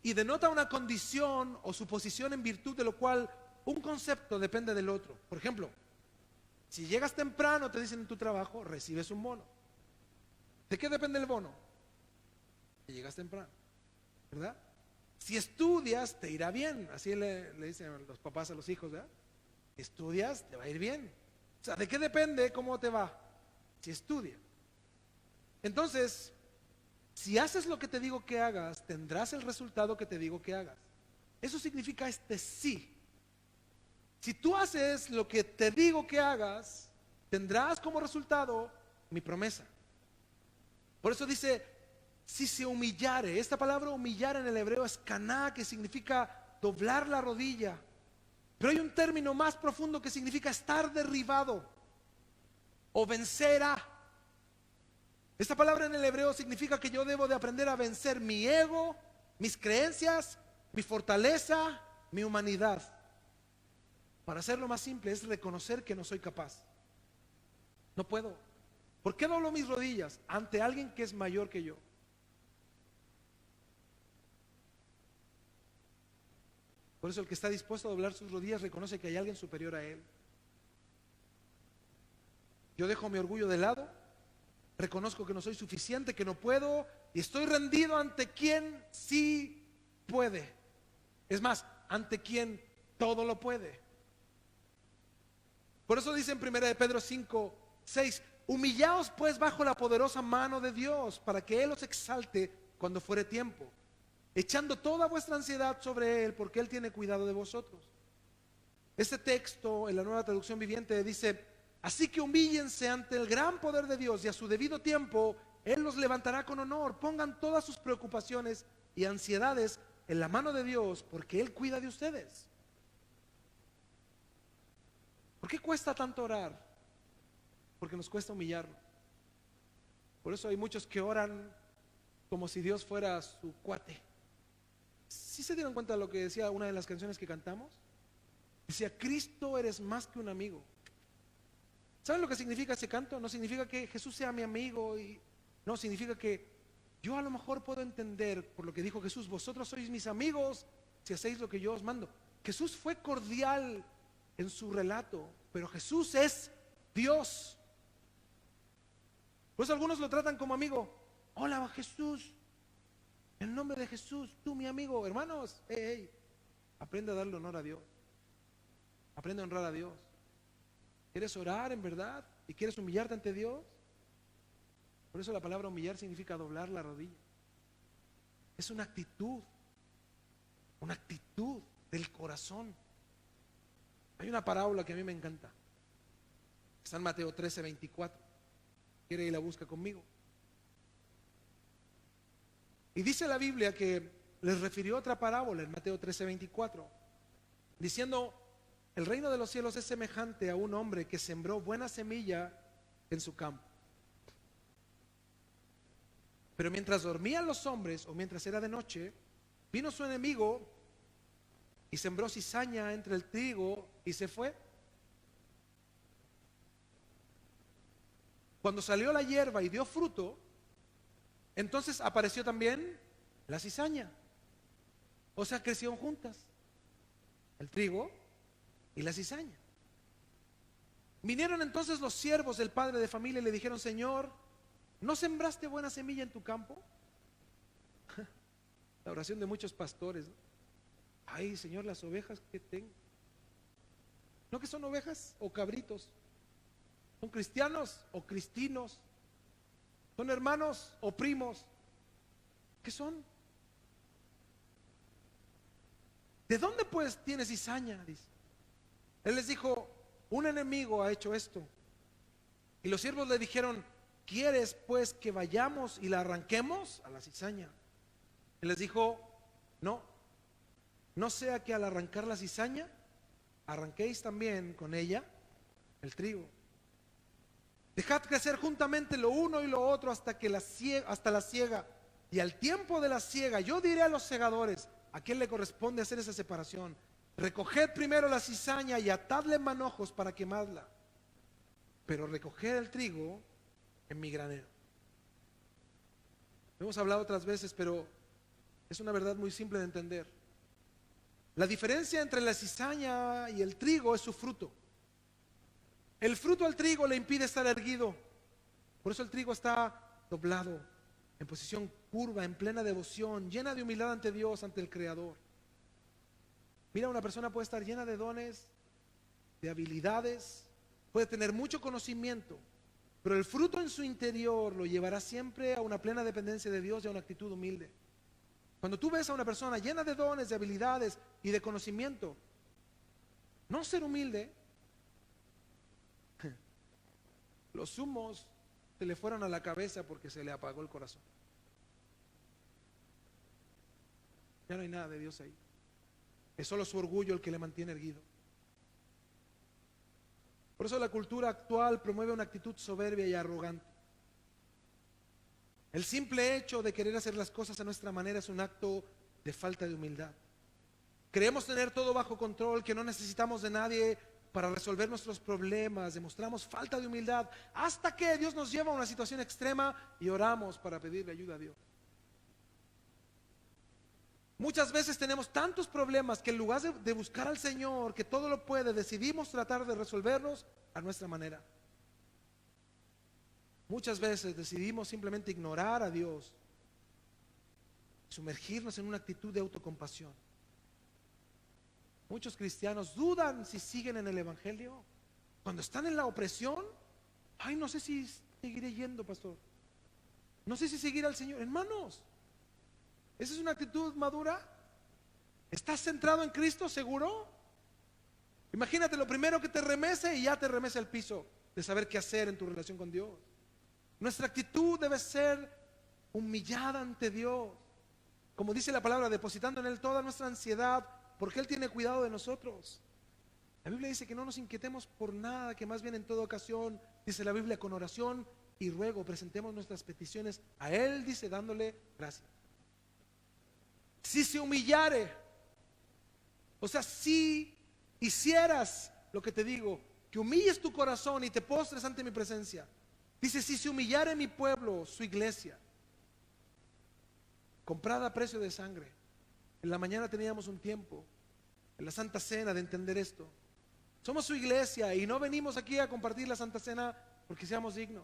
[SPEAKER 1] y denota una condición o suposición en virtud de lo cual un concepto depende del otro. Por ejemplo, si llegas temprano, te dicen en tu trabajo, recibes un bono. ¿De qué depende el bono? Que llegas temprano, ¿verdad? Si estudias, te irá bien. Así le dicen los papás a los hijos, ¿verdad? Estudias, te va a ir bien. O sea, ¿de qué depende cómo te va? Si estudias. Entonces, si haces lo que te digo que hagas, tendrás el resultado que te digo que hagas. Eso significa este sí. Si tú haces lo que te digo que hagas, tendrás como resultado mi promesa. Por eso dice, si se humillare. Esta palabra humillar en el hebreo es caná, que significa doblar la rodilla. Pero hay un término más profundo que significa estar derribado o vencer a. Esta palabra en el hebreo significa que yo debo de aprender a vencer mi ego, mis creencias, mi fortaleza, mi humanidad. Para hacerlo más simple es reconocer que no soy capaz. No puedo. ¿Por qué doblo mis rodillas ante alguien que es mayor que yo? Por eso el que está dispuesto a doblar sus rodillas reconoce que hay alguien superior a él. Yo dejo mi orgullo de lado, reconozco que no soy suficiente, que no puedo, y estoy rendido ante quien sí puede. Es más, ante quien todo lo puede. Por eso dice en 1 de Pedro 5, 6, humillaos pues bajo la poderosa mano de Dios, para que Él os exalte cuando fuere tiempo, echando toda vuestra ansiedad sobre Él, porque Él tiene cuidado de vosotros. Este texto en la Nueva Traducción Viviente dice, Así que humíllense ante el gran poder de Dios y a su debido tiempo Él los levantará con honor. Pongan todas sus preocupaciones y ansiedades en la mano de Dios, porque Él cuida de ustedes. ¿Por qué cuesta tanto orar? Porque nos cuesta humillarlo. Por eso hay muchos que oran como si Dios fuera su cuate. ¿Sí se dieron cuenta de lo que decía una de las canciones que cantamos? Decía, Cristo eres más que un amigo. ¿Saben lo que significa ese canto? No significa que Jesús sea mi amigo, no, significa que yo a lo mejor puedo entender por lo que dijo Jesús, vosotros sois mis amigos si hacéis lo que yo os mando. Jesús fue cordial en su relato, pero Jesús es Dios. Pues algunos lo tratan como amigo. Hola Jesús, en nombre de Jesús, tú mi amigo. Hermanos, aprende a darle honor a Dios. Aprende a honrar a Dios. ¿Quieres orar en verdad? ¿Y quieres humillarte ante Dios? Por eso la palabra humillar significa doblar la rodilla. Es una actitud del corazón. Hay una parábola que a mí me encanta. Está en Mateo 13:24. ¿Quiere ir y la busca conmigo? Y dice la Biblia que les refirió otra parábola en Mateo 13:24, diciendo, el reino de los cielos es semejante a un hombre que sembró buena semilla en su campo. Pero mientras dormían los hombres, o mientras era de noche, vino su enemigo y sembró cizaña entre el trigo y se fue. Cuando salió la hierba y dio fruto, entonces apareció también la cizaña. O sea, crecieron juntas el trigo y la cizaña. Vinieron entonces los siervos del padre de familia y le dijeron, Señor, ¿no sembraste buena semilla en tu campo? La oración de muchos pastores, ¿no? Ay, Señor, las ovejas que tengo. ¿No que son ovejas o cabritos? ¿Son cristianos o cristinos? ¿Son hermanos o primos? ¿Qué son? ¿De dónde pues tienes cizaña? Dice. Él les dijo, un enemigo ha hecho esto. Y los siervos le dijeron, ¿quieres pues que vayamos y la arranquemos? A la cizaña. Él les dijo, no sea que al arrancar la cizaña, arranquéis también con ella el trigo. Dejad crecer juntamente lo uno y lo otro hasta la siega. Y al tiempo de la siega, yo diré a los segadores, ¿a quién le corresponde hacer esa separación? Recoged primero la cizaña y atadle manojos para quemarla, pero recoged el trigo en mi granero. Hemos hablado otras veces, pero es una verdad muy simple de entender. La diferencia entre la cizaña y el trigo es su fruto. El fruto al trigo le impide estar erguido. Por eso el trigo está doblado, en posición curva, en plena devoción, llena de humildad ante Dios, ante el Creador. Mira, una persona puede estar llena de dones, de habilidades, puede tener mucho conocimiento, pero el fruto en su interior lo llevará siempre a una plena dependencia de Dios y a una actitud humilde. Cuando tú ves a una persona llena de dones, de habilidades y de conocimiento, no ser humilde, los humos se le fueron a la cabeza porque se le apagó el corazón. Ya no hay nada de Dios ahí. Es solo su orgullo el que le mantiene erguido. Por eso la cultura actual promueve una actitud soberbia y arrogante. El simple hecho de querer hacer las cosas a nuestra manera es un acto de falta de humildad. Creemos tener todo bajo control, que no necesitamos de nadie para resolver nuestros problemas. Demostramos falta de humildad hasta que Dios nos lleva a una situación extrema y oramos para pedirle ayuda a Dios. Muchas veces tenemos tantos problemas que en lugar de buscar al Señor, que todo lo puede, decidimos tratar de resolverlos a nuestra manera. Muchas veces decidimos simplemente ignorar a Dios, sumergirnos en una actitud de autocompasión. Muchos cristianos dudan si siguen en el Evangelio. Cuando están en la opresión, ay, no sé si seguiré yendo, pastor. No sé si seguir al Señor. Hermanos, ¿esa es una actitud madura? ¿Estás centrado en Cristo, seguro? Imagínate, lo primero que te remece y ya te remece al piso. de saber qué hacer en tu relación con Dios. Nuestra actitud debe ser humillada ante Dios. Como dice la palabra, depositando en Él toda nuestra ansiedad, porque Él tiene cuidado de nosotros. La Biblia dice que no nos inquietemos por nada, que más bien en toda ocasión, dice la Biblia, con oración y ruego, presentemos nuestras peticiones a Él, dice, dándole gracias. Si se humillare, o sea, si hicieras lo que te digo, que humilles tu corazón y te postres ante mi presencia. Dice, si se humillare mi pueblo, su iglesia, comprada a precio de sangre. En la mañana teníamos un tiempo, en la Santa Cena, de entender esto. Somos su iglesia y no venimos aquí a compartir la Santa Cena porque seamos dignos,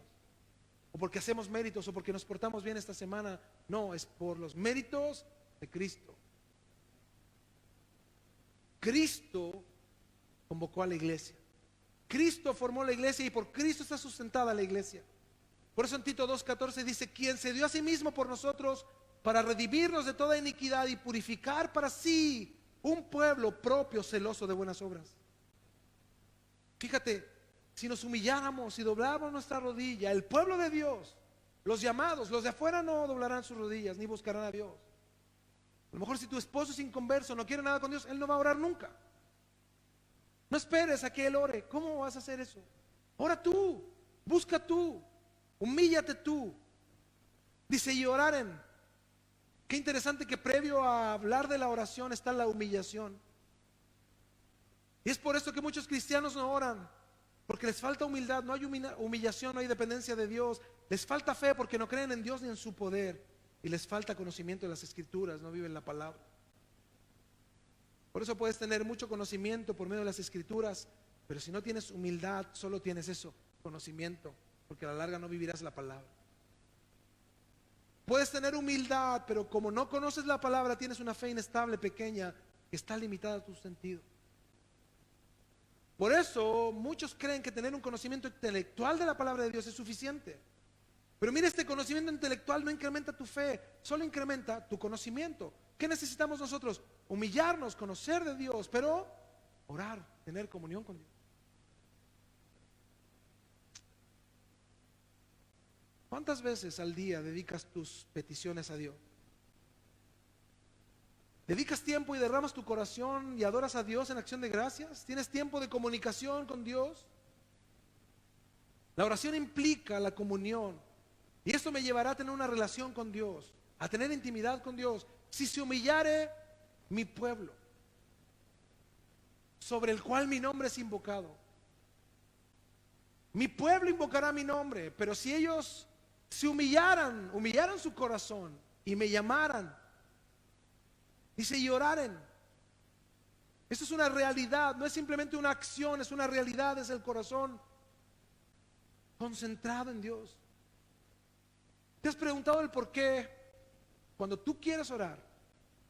[SPEAKER 1] o porque hacemos méritos, o porque nos portamos bien esta semana. No, es por los méritos de Cristo. Cristo convocó a la iglesia. Cristo formó la iglesia y por Cristo está sustentada la iglesia. Por eso en Tito 2:14 dice, quien se dio a sí mismo por nosotros para redimirnos de toda iniquidad y purificar para sí un pueblo propio, celoso de buenas obras. Fíjate, si nos humilláramos y dobláramos nuestra rodilla, el pueblo de Dios, los llamados, los de afuera no doblarán sus rodillas ni buscarán a Dios. A lo mejor si tu esposo es inconverso, no quiere nada con Dios, él no va a orar nunca. No esperes a que él ore. ¿Cómo vas a hacer eso? Ora tú, busca tú, humíllate tú. Dice, y oraren. Qué interesante que previo a hablar de la oración está la humillación. Y es por eso que muchos cristianos no oran, porque les falta humildad, no hay humillación, no hay dependencia de Dios. Les falta fe porque no creen en Dios ni en su poder. Y les falta conocimiento de las Escrituras, no viven la palabra. Por eso puedes tener mucho conocimiento por medio de las Escrituras, pero si no tienes humildad, solo tienes eso, conocimiento, porque a la larga no vivirás la palabra. Puedes tener humildad, pero como no conoces la palabra, tienes una fe inestable, pequeña, que está limitada a tu sentido. Por eso muchos creen que tener un conocimiento intelectual de la palabra de Dios es suficiente. Pero mira, este conocimiento intelectual no incrementa tu fe, solo incrementa tu conocimiento. ¿Qué necesitamos nosotros? Humillarnos, conocer de Dios, pero orar, tener comunión con Dios. ¿Cuántas veces al día dedicas tus peticiones a Dios? ¿Dedicas tiempo y derramas tu corazón y adoras a Dios en acción de gracias? ¿Tienes tiempo de comunicación con Dios? La oración implica la comunión. Y esto me llevará a tener una relación con Dios, a tener intimidad con Dios. Si se humillare mi pueblo, sobre el cual mi nombre es invocado. Mi pueblo invocará mi nombre, pero si ellos se humillaran su corazón y me llamaran, dice, y oraren. Esto es una realidad, no es simplemente una acción, es una realidad, es el corazón concentrado en Dios. ¿Te has preguntado el por qué cuando tú quieres orar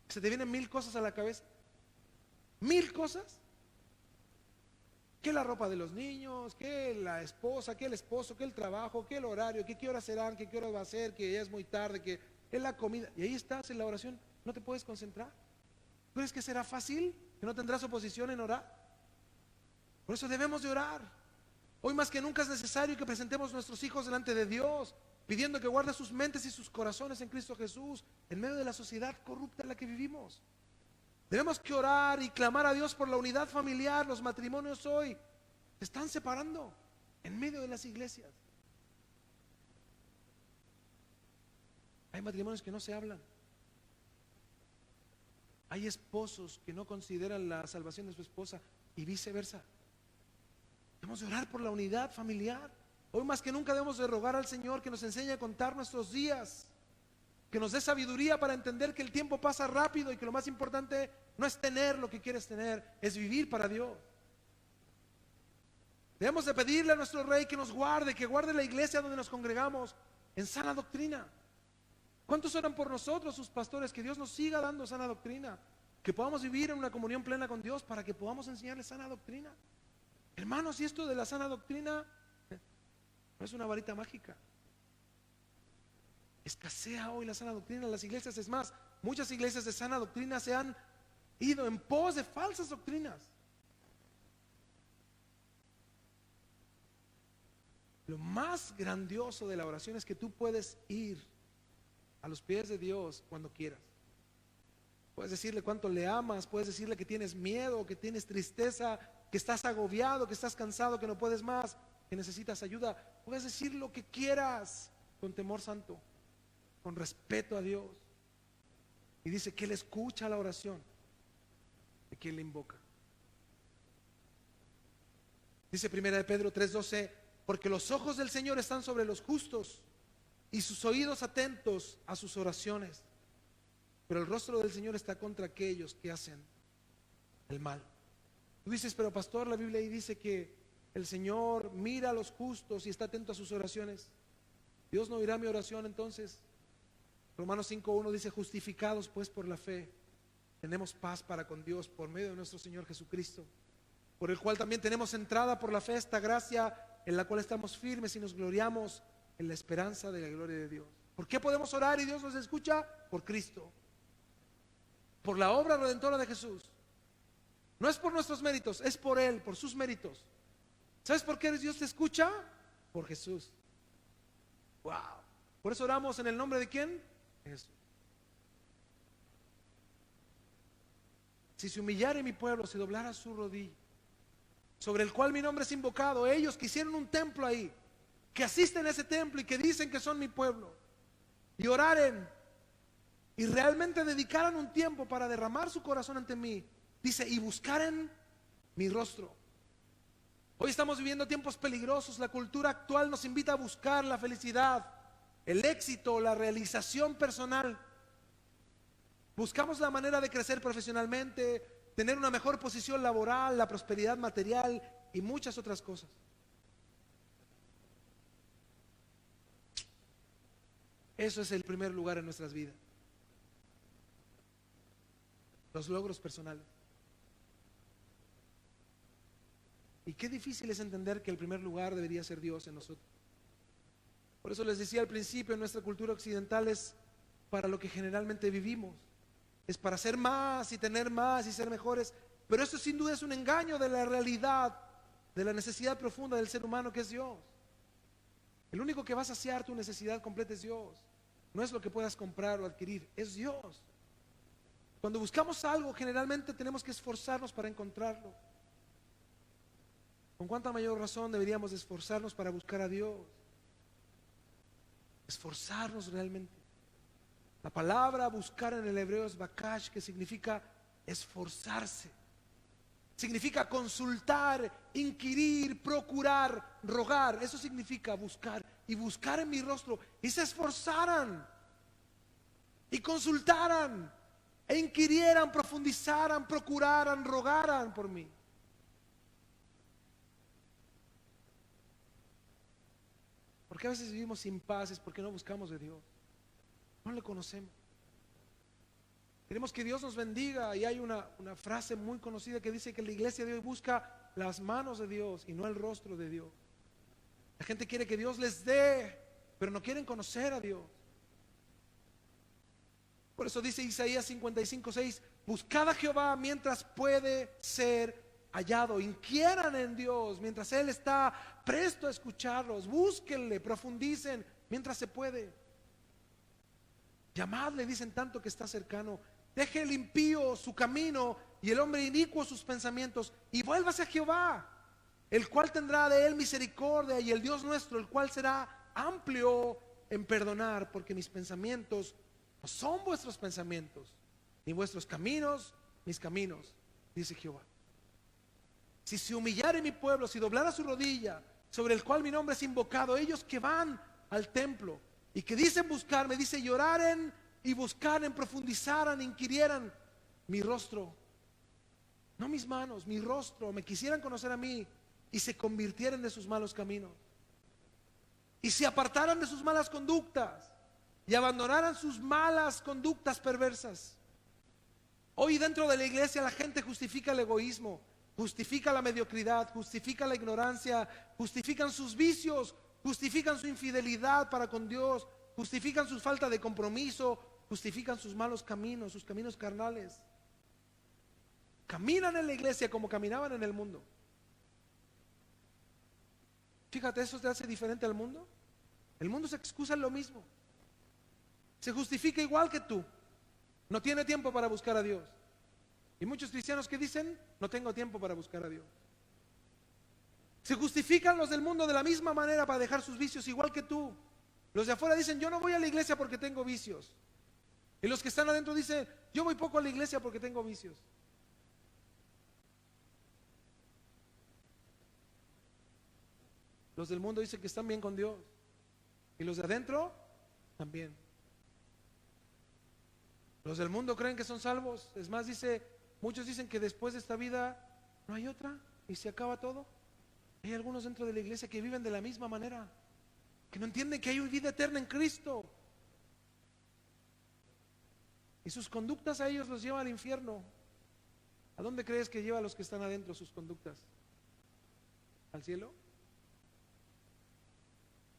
[SPEAKER 1] se te vienen 1000 cosas a la cabeza? 1000 cosas. ¿Qué la ropa de los niños? ¿Qué la esposa? ¿Qué el esposo? ¿Qué el trabajo? ¿Qué el horario? ¿Qué horas serán? ¿Qué horas va a ser? ¿Que ya es muy tarde? ¿Que es la comida? Y ahí estás en la oración, no te puedes concentrar. ¿Crees que será fácil? ¿Que no tendrás oposición en orar? Por eso debemos de orar. Hoy más que nunca es necesario que presentemos nuestros hijos delante de Dios, pidiendo que guarde sus mentes y sus corazones en Cristo Jesús, en medio de la sociedad corrupta en la que vivimos. Debemos que orar y clamar a Dios por la unidad familiar. Los matrimonios hoy se están separando en medio de las iglesias. Hay matrimonios que no se hablan. Hay esposos que no consideran la salvación de su esposa y viceversa. Debemos de orar por la unidad familiar. Hoy más que nunca debemos de rogar al Señor que nos enseñe a contar nuestros días, que nos dé sabiduría para entender que el tiempo pasa rápido y que lo más importante no es tener lo que quieres tener, es vivir para Dios. Debemos de pedirle a nuestro Rey que nos guarde, que guarde la iglesia donde nos congregamos en sana doctrina. ¿Cuántos oran por nosotros, sus pastores? Que Dios nos siga dando sana doctrina, que podamos vivir en una comunión plena con Dios para que podamos enseñarles sana doctrina. Hermanos, y esto de la sana doctrina no es una varita mágica. Escasea hoy la sana doctrina en las iglesias. Es más, muchas iglesias de sana doctrina se han ido en pos de falsas doctrinas. Lo más grandioso de la oración es que tú puedes ir a los pies de Dios cuando quieras. Puedes decirle cuánto le amas, puedes decirle que tienes miedo, que tienes tristeza, que estás agobiado, que estás cansado, que no puedes más, que necesitas ayuda. Puedes decir lo que quieras con temor santo, con respeto a Dios. Y dice que Él escucha la oración de quien le invoca. Dice 1 de Pedro 3:12, porque los ojos del Señor están sobre los justos y sus oídos atentos a sus oraciones, pero el rostro del Señor está contra aquellos que hacen el mal. Tú dices, pero pastor, la Biblia ahí dice que el Señor mira a los justos y está atento a sus oraciones. Dios no oirá mi oración entonces. Romanos 5:1 dice, justificados pues por la fe, tenemos paz para con Dios por medio de nuestro Señor Jesucristo, por el cual también tenemos entrada por la fe a esta gracia en la cual estamos firmes y nos gloriamos en la esperanza de la gloria de Dios. ¿Por qué podemos orar y Dios nos escucha? Por Cristo, por la obra redentora de Jesús. No es por nuestros méritos, es por Él, por sus méritos. ¿Sabes por qué Dios te escucha? Por Jesús. Wow. Por eso oramos en el nombre de ¿quién? Jesús. Si se humillare mi pueblo, si doblara su rodilla, sobre el cual mi nombre es invocado, ellos que hicieron un templo ahí, que asisten a ese templo y que dicen que son mi pueblo, y oraren y realmente dedicaran un tiempo para derramar su corazón ante mí, dice, y buscaren mi rostro. Hoy estamos viviendo tiempos peligrosos. La cultura actual nos invita a buscar la felicidad, el éxito, la realización personal. Buscamos la manera de crecer profesionalmente, tener una mejor posición laboral, la prosperidad material y muchas otras cosas. Eso es el primer lugar en nuestras vidas. Los logros personales. Y qué difícil es entender que el primer lugar debería ser Dios en nosotros. Por eso les decía al principio, en nuestra cultura occidental es para lo que generalmente vivimos. Es para ser más y tener más y ser mejores. Pero eso sin duda es un engaño de la realidad, de la necesidad profunda del ser humano, que es Dios. El único que va a saciar tu necesidad completa es Dios. No es lo que puedas comprar o adquirir, es Dios. Cuando buscamos algo, generalmente tenemos que esforzarnos para encontrarlo. ¿Con cuánta mayor razón deberíamos esforzarnos para buscar a Dios? Esforzarnos realmente. La palabra buscar en el hebreo es bakash, que significa esforzarse. Significa consultar, inquirir, procurar, rogar. Eso significa buscar. Y buscar en mi rostro. Y se esforzaran. Y consultaran. E inquirieran, profundizaran, procuraran, rogaran por mí. Porque a veces vivimos sin paz, es porque no buscamos de Dios. No le conocemos. Queremos que Dios nos bendiga. Y hay una frase muy conocida que dice que la iglesia de hoy busca las manos de Dios y no el rostro de Dios. La gente quiere que Dios les dé, pero no quieren conocer a Dios. Por eso dice Isaías 55:6, buscad a Jehová mientras puede ser hallado. Inquieran en Dios mientras Él está presto a escucharlos. Búsquenle, profundicen mientras se puede. Llamadle, dicen, tanto que está cercano. Deje el impío su camino y el hombre inicuo sus pensamientos, y vuélvase a Jehová, el cual tendrá de él misericordia, y el Dios nuestro, el cual será amplio en perdonar, porque mis pensamientos no son vuestros pensamientos, ni vuestros caminos mis caminos, dice Jehová. Si se humillare mi pueblo, si doblara su rodilla, sobre el cual mi nombre es invocado, ellos que van al templo y que dicen buscarme, dice, lloraren y buscaren, profundizaran, inquirieran mi rostro, no mis manos, mi rostro, me quisieran conocer a mí y se convirtieran de sus malos caminos y se apartaran de sus malas conductas y abandonaran sus malas conductas perversas. Hoy dentro de la iglesia la gente justifica el egoísmo, justifica la mediocridad, justifica la ignorancia, justifican sus vicios, justifican su infidelidad para con Dios, justifican su falta de compromiso, justifican sus malos caminos, sus caminos carnales. Caminan en la iglesia como caminaban en el mundo. Fíjate, eso te hace diferente al mundo. El mundo se excusa en lo mismo. Se justifica igual que tú. No tiene tiempo para buscar a Dios. Y muchos cristianos que dicen, no tengo tiempo para buscar a Dios. Se justifican los del mundo de la misma manera para dejar sus vicios igual que tú. Los de afuera dicen, yo no voy a la iglesia porque tengo vicios. Y los que están adentro dicen, yo voy poco a la iglesia porque tengo vicios. Los del mundo dicen que están bien con Dios. Y los de adentro también. Los del mundo creen que son salvos. Es más, muchos dicen que después de esta vida no hay otra y se acaba todo. Hay algunos dentro de la iglesia que viven de la misma manera, que no entienden que hay vida eterna en Cristo. Y sus conductas a ellos los lleva al infierno. ¿A dónde crees que lleva a los que están adentro sus conductas? ¿Al cielo?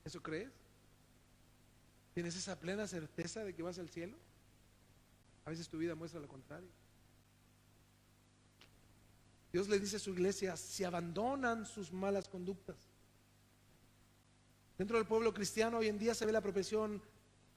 [SPEAKER 1] ¿Eso crees? ¿Tienes esa plena certeza de que vas al cielo? A veces tu vida muestra lo contrario. Dios le dice a su iglesia, si abandonan sus malas conductas. Dentro del pueblo cristiano hoy en día se ve la propensión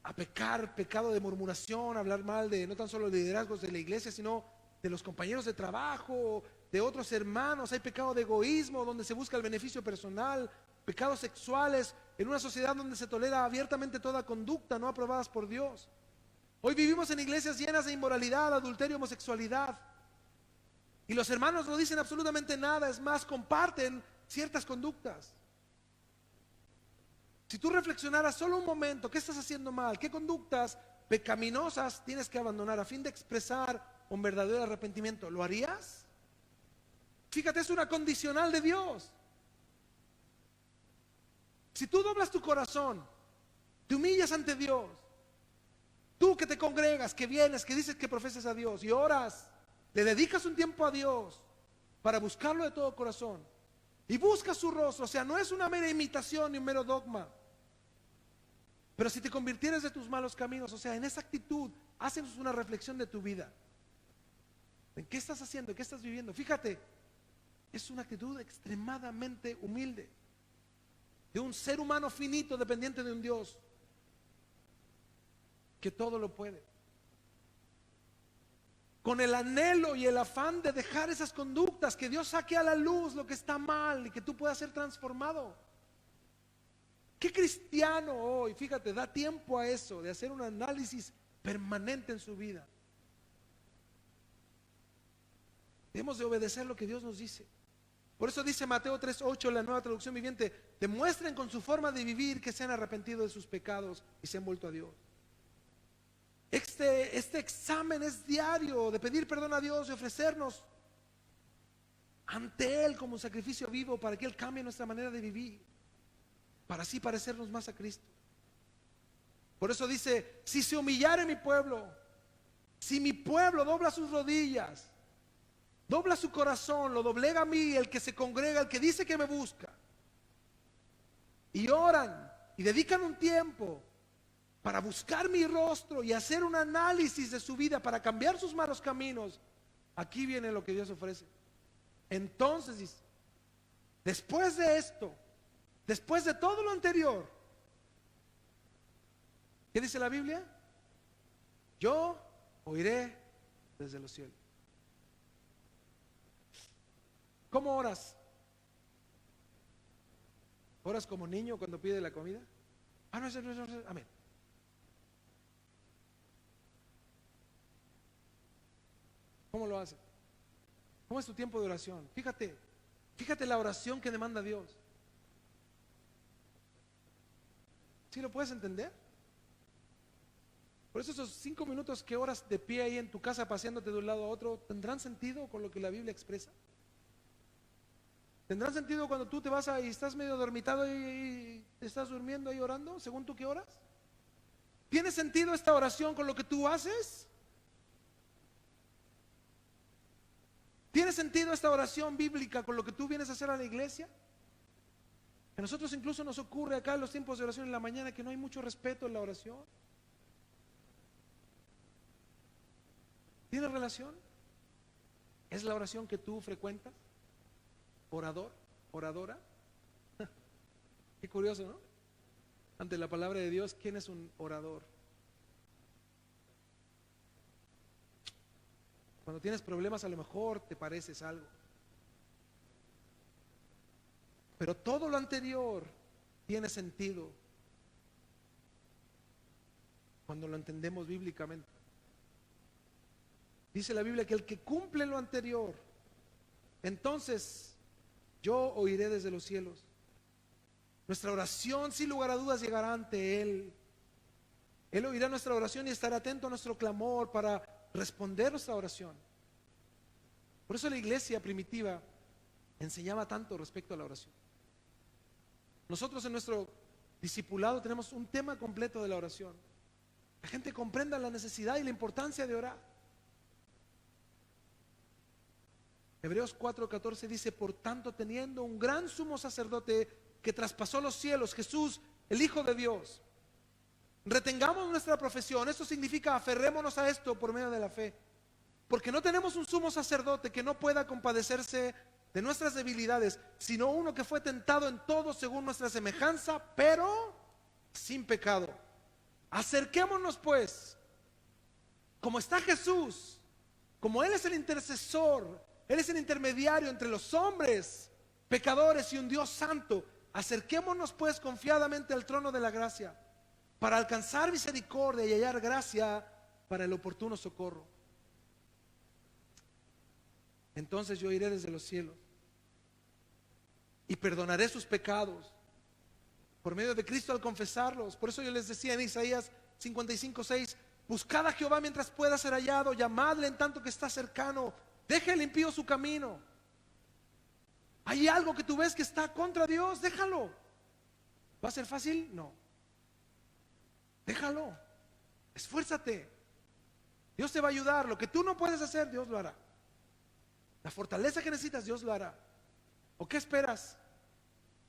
[SPEAKER 1] a pecar, pecado de murmuración, hablar mal de no tan solo de liderazgos de la iglesia, sino de los compañeros de trabajo, de otros hermanos. Hay pecado de egoísmo, donde se busca el beneficio personal, pecados sexuales, en una sociedad donde se tolera abiertamente toda conducta no aprobadas por Dios. Hoy vivimos en iglesias llenas de inmoralidad, adulterio, homosexualidad. Y los hermanos no dicen absolutamente nada, es más, comparten ciertas conductas. Si tú reflexionaras solo un momento, ¿qué estás haciendo mal? ¿Qué conductas pecaminosas tienes que abandonar a fin de expresar un verdadero arrepentimiento? ¿Lo harías? Fíjate, es una condicional de Dios. Si tú doblas tu corazón, te humillas ante Dios, tú que te congregas, que vienes, que dices que profesas a Dios y oras, le dedicas un tiempo a Dios para buscarlo de todo corazón y buscas su rostro, o sea, no es una mera imitación ni un mero dogma. Pero si te convirtieres de tus malos caminos, o sea, en esa actitud, haces una reflexión de tu vida. ¿En qué estás haciendo? ¿Qué estás viviendo? Fíjate, es una actitud extremadamente humilde, de un ser humano finito, dependiente de un Dios que todo lo puede. Con el anhelo y el afán de dejar esas conductas, que Dios saque a la luz lo que está mal y que tú puedas ser transformado. ¿Qué cristiano hoy, fíjate, da tiempo a eso, de hacer un análisis permanente en su vida? Debemos de obedecer lo que Dios nos dice. Por eso dice Mateo 3:8, la Nueva Traducción Viviente, demuestren con su forma de vivir que se han arrepentido de sus pecados y se han vuelto a Dios. Este examen es diario, de pedir perdón a Dios y ofrecernos ante Él como un sacrificio vivo para que Él cambie nuestra manera de vivir, para así parecernos más a Cristo. Por eso dice, si se humillare mi pueblo, si mi pueblo dobla sus rodillas, dobla su corazón, lo doblega a mí, el que se congrega, el que dice que me busca, y oran y dedican un tiempo para buscar mi rostro y hacer un análisis de su vida para cambiar sus malos caminos, aquí viene lo que Dios ofrece. Entonces dice, después de esto, después de todo lo anterior, ¿qué dice la Biblia? Yo oiré desde los cielos. ¿Cómo oras? ¿Oras como niño cuando pide la comida? Amén. ¿Cómo lo hace? ¿Cómo es tu tiempo de oración? Fíjate la oración que demanda Dios. ¿Sí lo puedes entender? Por eso esos 5 minutos que oras de pie ahí en tu casa paseándote de un lado a otro, ¿tendrán sentido con lo que la Biblia expresa? ¿Tendrán sentido cuando tú te vas y estás medio dormitado y estás durmiendo ahí orando, según tú que oras? ¿Tiene sentido esta oración con lo que tú haces? ¿Tiene sentido esta oración bíblica con lo que tú vienes a hacer a la iglesia? A nosotros incluso nos ocurre acá en los tiempos de oración en la mañana que no hay mucho respeto en la oración. ¿Tiene relación? ¿Es la oración que tú frecuentas? ¿Orador? ¿Oradora? Qué curioso, ¿no? Ante la palabra de Dios, ¿quién es un orador? Cuando tienes problemas a lo mejor te pareces algo. Pero todo lo anterior tiene sentido cuando lo entendemos bíblicamente. Dice la Biblia que el que cumple lo anterior, entonces yo oiré desde los cielos. Nuestra oración, sin lugar a dudas, llegará ante Él. Él oirá nuestra oración y estará atento a nuestro clamor para responder nuestra oración. Por eso la iglesia primitiva enseñaba tanto respecto a la oración. Nosotros en nuestro discipulado tenemos un tema completo de la oración. La gente comprenda la necesidad y la importancia de orar. Hebreos 4:14 dice: por tanto, teniendo un gran sumo sacerdote que traspasó los cielos, Jesús, el Hijo de Dios, retengamos nuestra profesión. Esto significa aferrémonos a esto por medio de la fe, porque no tenemos un sumo sacerdote que no pueda compadecerse de nuestras debilidades, sino uno que fue tentado en todo según nuestra semejanza, pero sin pecado. Acerquémonos pues, como está Jesús, como Él es el intercesor, Él es el intermediario entre los hombres pecadores y un Dios santo. Acerquémonos pues confiadamente al trono de la gracia, para alcanzar misericordia y hallar gracia para el oportuno socorro. Entonces yo iré desde los cielos y perdonaré sus pecados por medio de Cristo al confesarlos. Por eso yo les decía en Isaías 55:6: buscad a Jehová mientras pueda ser hallado, llamadle en tanto que está cercano. Deja el impío su camino. Hay algo que tú ves que está contra Dios, déjalo. ¿Va a ser fácil? No. Déjalo. Esfuérzate. Dios te va a ayudar. Lo que tú no puedes hacer, Dios lo hará. La fortaleza que necesitas, Dios lo hará. ¿O qué esperas?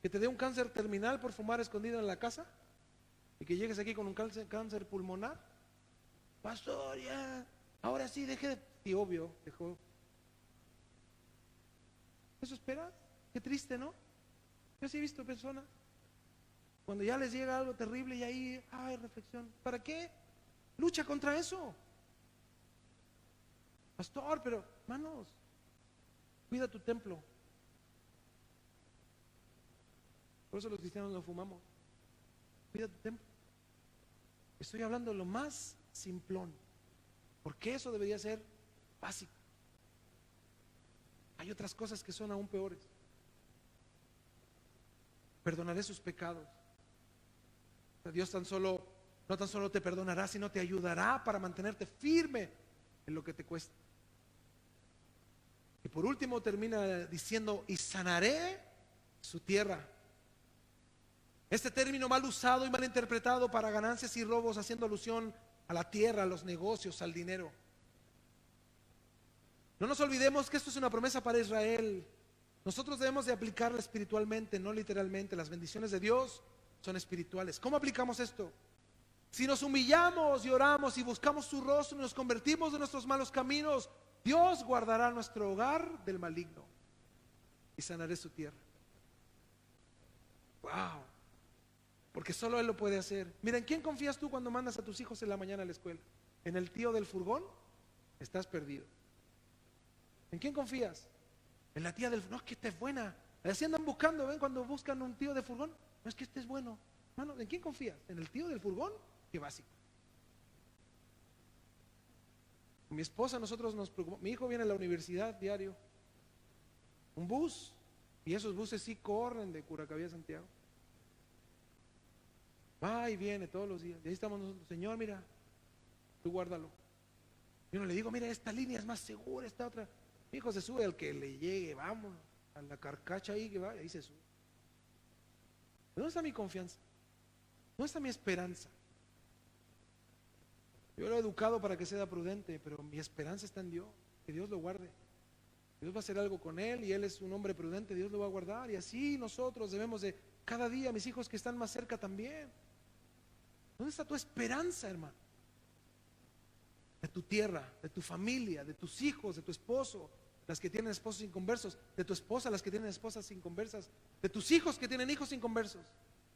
[SPEAKER 1] ¿Que te dé un cáncer terminal por fumar escondido en la casa? ¿Y que llegues aquí con un cáncer pulmonar? Pastor, ya, ahora sí, deje de... Y obvio, dejó. ¿Eso esperas? Qué triste, ¿no? Yo sí he visto personas cuando ya les llega algo terrible y ahí, ay, reflexión. ¿Para qué? Lucha contra eso. Pastor, pero, hermanos, cuida tu templo. Por eso los cristianos no fumamos. Cuida tu templo. Estoy hablando de lo más simplón, porque eso debería ser básico. Hay otras cosas que son aún peores. Perdonaré sus pecados. Dios no tan solo te perdonará, sino te ayudará para mantenerte firme en lo que te cuesta. Y por último termina diciendo: y sanaré su tierra. Este término mal usado y mal interpretado para ganancias y robos, haciendo alusión a la tierra, a los negocios, al dinero. No nos olvidemos que esto es una promesa para Israel. Nosotros debemos de aplicarla espiritualmente, no literalmente. Las bendiciones de Dios son espirituales. ¿Cómo aplicamos esto? Si nos humillamos y oramos y buscamos su rostro y nos convertimos de nuestros malos caminos, Dios guardará nuestro hogar del maligno y sanaré su tierra. Wow. Porque solo Él lo puede hacer. Mira, ¿en quién confías tú cuando mandas a tus hijos en la mañana a la escuela? ¿En el tío del furgón? Estás perdido. ¿En quién confías? En la tía del furgón. No, es que esta es buena. Así andan buscando, ¿ven? Cuando buscan un tío de furgón. No, es que este es bueno. Hermano, ¿en quién confías? ¿En el tío del furgón? Qué básico. Mi esposa, nosotros nos preocupamos. Mi hijo viene a la universidad diario. Un bus. Y esos buses sí corren de Curacaví a Santiago. Va y viene todos los días. Y ahí estamos nosotros: Señor, mira, tú guárdalo. Yo no le digo: mira, esta línea es más segura, esta otra. Mi hijo se sube al que le llegue, vamos, a la carcacha ahí que va, ahí se sube. ¿Dónde está mi confianza? ¿Dónde está mi esperanza? Yo lo he educado para que sea prudente, pero mi esperanza está en Dios, que Dios lo guarde. Dios va a hacer algo con él y él es un hombre prudente, Dios lo va a guardar. Y así nosotros debemos de, cada día, mis hijos que están más cerca también. ¿Dónde está tu esperanza, hermano? De tu tierra, de tu familia, de tus hijos, de tu esposo, las que tienen esposos inconversos, de tu esposa, las que tienen esposas inconversas, de tus hijos que tienen hijos inconversos.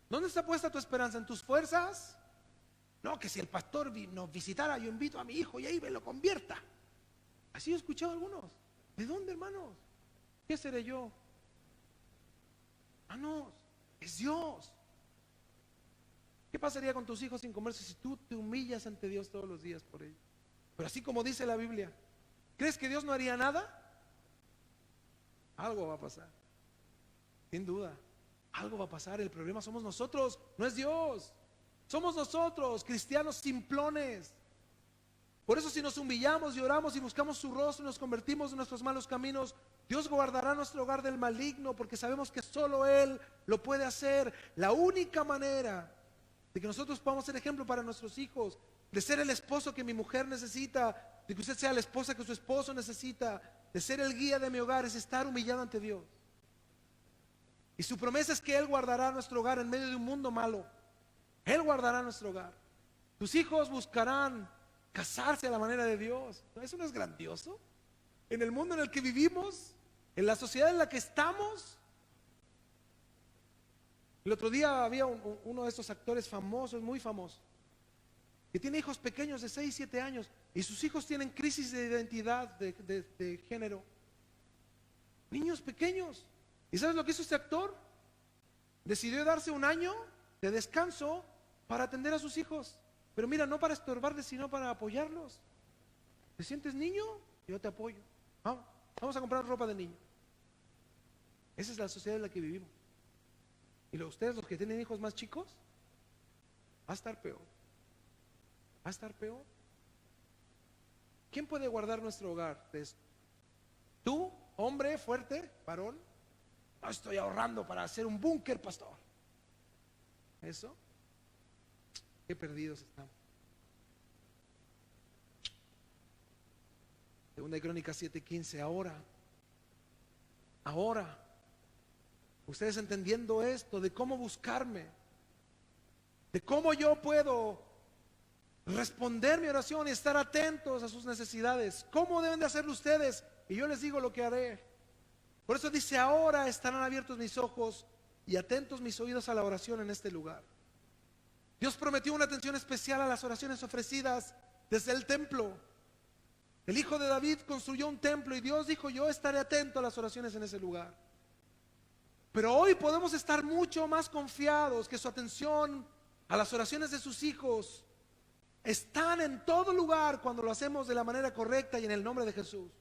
[SPEAKER 1] ¿Dónde está puesta tu esperanza? ¿En tus fuerzas? No, que si el pastor nos visitara, yo invito a mi hijo y ahí me lo convierta. Así he escuchado a algunos. ¿De dónde, hermanos? ¿Qué seré yo? Hermanos, es Dios. ¿Qué pasaría con tus hijos sin comerse si tú te humillas ante Dios todos los días por ellos? Pero así como dice la Biblia, ¿crees que Dios no haría nada? Algo va a pasar. Sin duda, algo va a pasar. El problema somos nosotros, no es Dios. Somos nosotros, cristianos simplones. Por eso si nos humillamos y oramos y buscamos su rostro y nos convertimos de nuestros malos caminos, Dios guardará nuestro hogar del maligno, porque sabemos que solo Él lo puede hacer. La única manera de que nosotros podamos ser ejemplo para nuestros hijos, de ser el esposo que mi mujer necesita, de que usted sea la esposa que su esposo necesita, de ser el guía de mi hogar, es estar humillado ante Dios. Y su promesa es que Él guardará nuestro hogar en medio de un mundo malo. Él guardará nuestro hogar. Tus hijos buscarán casarse a la manera de Dios. ¿Eso no es grandioso? En el mundo en el que vivimos, en la sociedad en la que estamos. El otro día había uno de estos actores famosos, muy famosos, que tiene hijos pequeños de 6, 7 años, y sus hijos tienen crisis de identidad de género. Niños pequeños. ¿Y sabes lo que hizo este actor? Decidió darse un año de descanso para atender a sus hijos. Pero mira, no para estorbarles, sino para apoyarlos. ¿Te sientes niño? Yo te apoyo. Vamos a comprar ropa de niño. Esa es la sociedad en la que vivimos. Y ustedes, los que tienen hijos más chicos, va a estar peor. Va a estar peor. ¿Quién puede guardar nuestro hogar de esto? ¿Tú, hombre fuerte, varón? No, estoy ahorrando para hacer un búnker, pastor. ¿Eso? Qué perdidos estamos. Segunda de Crónicas 7:15. Ahora, ustedes entendiendo esto, de cómo buscarme, de cómo yo puedo responder mi oración y estar atentos a sus necesidades, cómo deben de hacerlo ustedes, y yo les digo lo que haré. Por eso dice, ahora estarán abiertos mis ojos y atentos mis oídos a la oración en este lugar. Dios prometió una atención especial a las oraciones ofrecidas desde el templo. El hijo de David construyó un templo y Dios dijo, yo estaré atento a las oraciones en ese lugar. Pero hoy podemos estar mucho más confiados que su atención a las oraciones de sus hijos están en todo lugar cuando lo hacemos de la manera correcta y en el nombre de Jesús.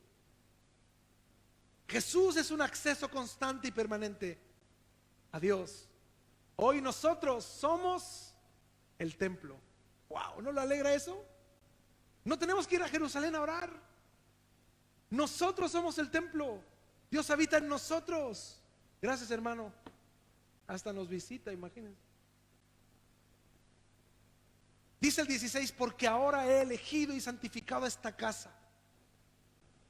[SPEAKER 1] Jesús es un acceso constante y permanente a Dios. Hoy nosotros somos el templo. Wow, ¿no le alegra eso? No tenemos que ir a Jerusalén a orar. Nosotros somos el templo. Dios habita en nosotros. Gracias, hermano. Hasta nos visita, imagínense. Dice el 16, porque ahora he elegido y santificado esta casa,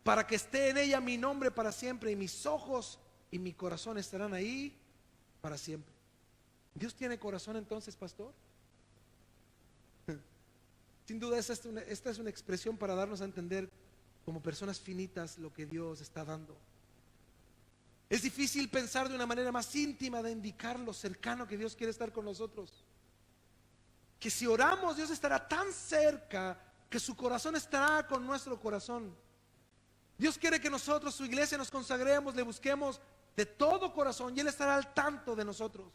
[SPEAKER 1] para que esté en ella mi nombre para siempre, y mis ojos y mi corazón estarán ahí para siempre. ¿Dios tiene corazón entonces, pastor? Sin duda esta es una expresión para darnos a entender como personas finitas lo que Dios está dando. Es difícil pensar de una manera más íntima de indicar lo cercano que Dios quiere estar con nosotros. Que si oramos, Dios estará tan cerca que su corazón estará con nuestro corazón. Dios quiere que nosotros, su iglesia, nos consagremos, le busquemos de todo corazón y Él estará al tanto de nosotros.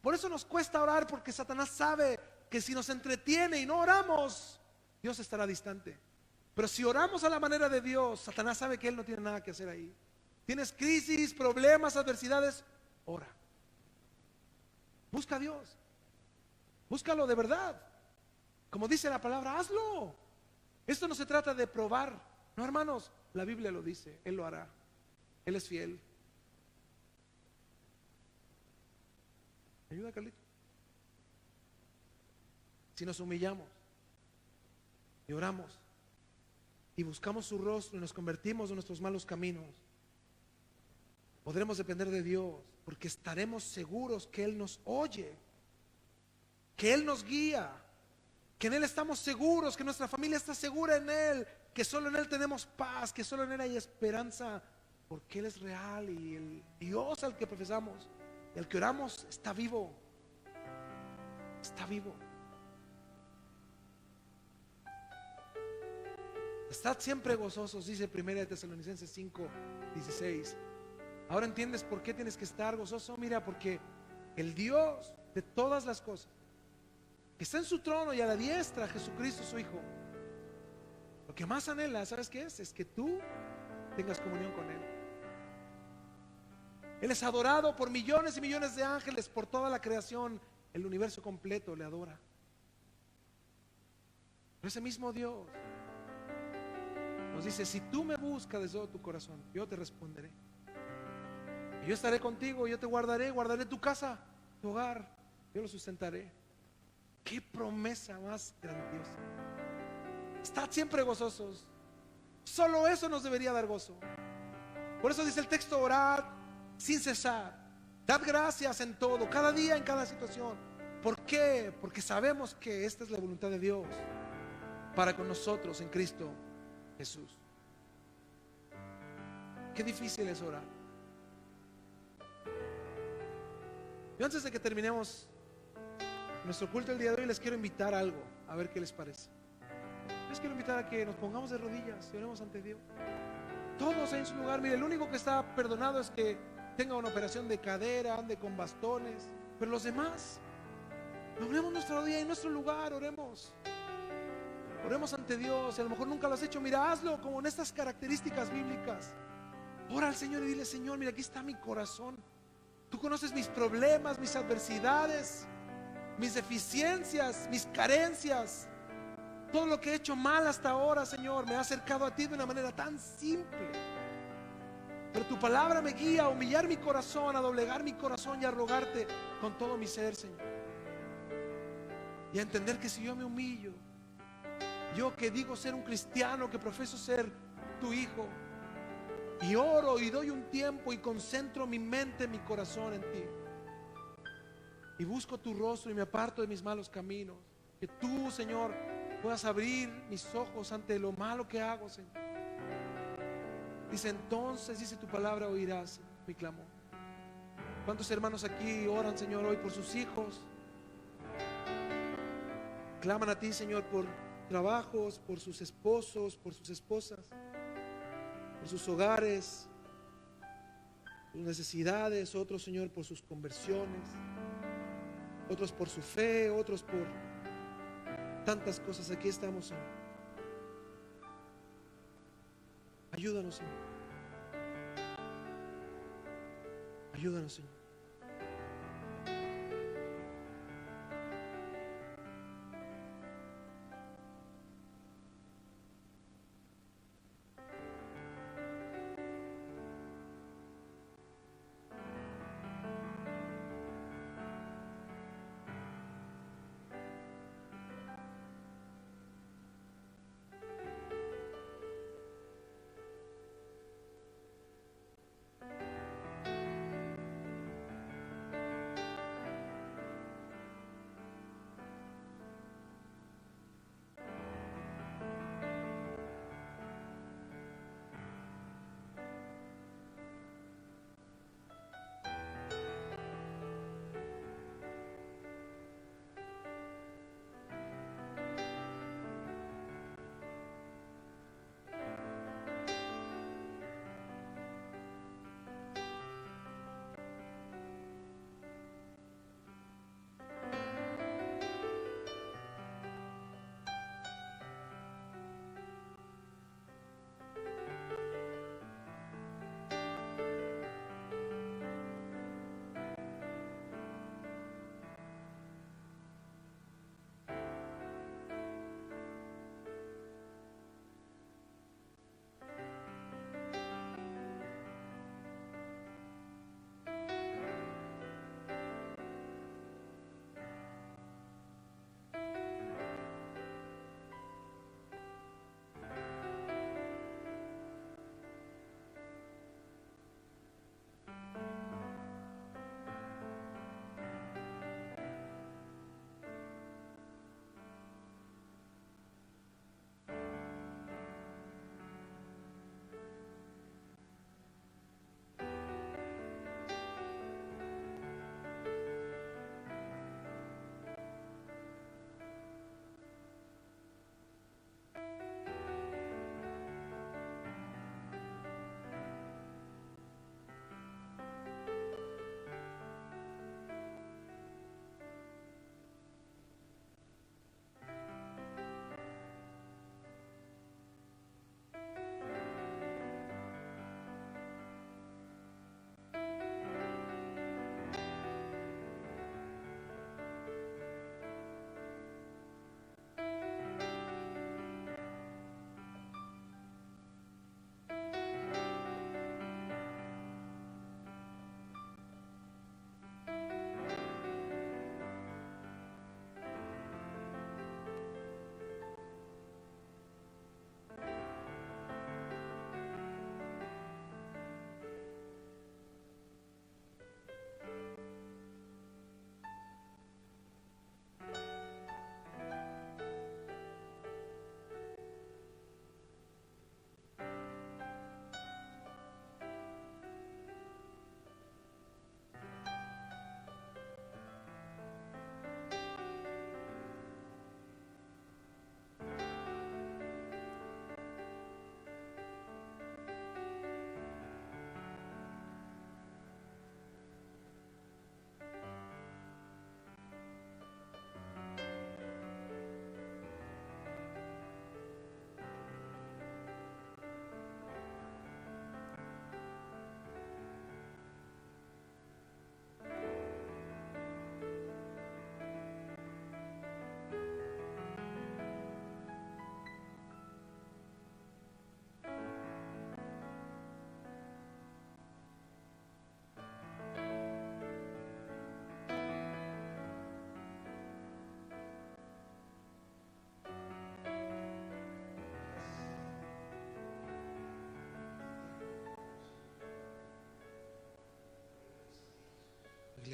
[SPEAKER 1] Por eso nos cuesta orar, porque Satanás sabe que si nos entretiene y no oramos, Dios estará distante. Pero si oramos a la manera de Dios, Satanás sabe que Él no tiene nada que hacer ahí. Tienes crisis, problemas, adversidades, ora. Busca a Dios. Búscalo de verdad. Como dice la palabra, hazlo. Esto no se trata de probar. No, hermanos, la Biblia lo dice. Él lo hará. Él es fiel. ¿Me ayuda, Carlito? Si nos humillamos y oramos y buscamos su rostro y nos convertimos de nuestros malos caminos, podremos depender de Dios, porque estaremos seguros que Él nos oye, que Él nos guía, que en Él estamos seguros, que nuestra familia está segura en Él, que solo en Él tenemos paz, que solo en Él hay esperanza, porque Él es real y el Dios al que profesamos, el que oramos, está vivo. está vivo. Estad siempre gozosos, dice 1 Tesalonicenses 5:16. Ahora entiendes por qué tienes que estar gozoso. Mira, porque el Dios de todas las cosas, que está en su trono y a la diestra, Jesucristo su Hijo, lo que más anhela, ¿sabes qué es? Es que tú tengas comunión con Él. Él es adorado por millones y millones de ángeles, por toda la creación. El universo completo le adora. Pero ese mismo Dios nos dice: si tú me buscas de todo tu corazón, yo te responderé. Y yo estaré contigo, yo te guardaré, guardaré tu casa, tu hogar, yo lo sustentaré. Qué promesa más grandiosa. Estad siempre gozosos. Solo eso nos debería dar gozo. Por eso dice el texto: orad sin cesar, dad gracias en todo, cada día, en cada situación. ¿Por qué? Porque sabemos que esta es la voluntad de Dios para con nosotros en Cristo Jesús. Qué difícil es orar. Yo, antes de que terminemos nuestro culto el día de hoy, les quiero invitar a algo, a ver qué les parece. Les quiero invitar a que nos pongamos de rodillas y oremos ante Dios. Todos en su lugar. Mire, el único que está perdonado es que tenga una operación de cadera, ande con bastones. Pero los demás, doblemos nuestra rodilla en nuestro lugar, oremos. Oremos ante Dios. Y a lo mejor nunca lo has hecho. Mira, hazlo como en estas características bíblicas. Ora al Señor y dile: Señor, mira, aquí está mi corazón. Tú conoces mis problemas, mis adversidades, mis deficiencias, mis carencias. Todo lo que he hecho mal hasta ahora, Señor, me ha acercado a ti de una manera tan simple. Pero tu palabra me guía a humillar mi corazón, a doblegar mi corazón y a rogarte con todo mi ser, Señor. Y a entender que si yo me humillo, yo que digo ser un cristiano, que profeso ser tu hijo, y oro y doy un tiempo y concentro mi mente, mi corazón en ti, y busco tu rostro y me aparto de mis malos caminos, que tú, Señor, puedas abrir mis ojos ante lo malo que hago, Señor. Dice: entonces, dice tu palabra, oirás mi clamor. ¿Cuántos hermanos aquí oran, Señor, hoy por sus hijos? Claman a ti, Señor, por trabajos, por sus esposos, por sus esposas, por sus hogares, sus necesidades. Otros, Señor, por sus conversiones, otros por su fe, otros por tantas cosas. Aquí estamos, Señor. Ayúdanos, Señor. Ayúdanos, Señor.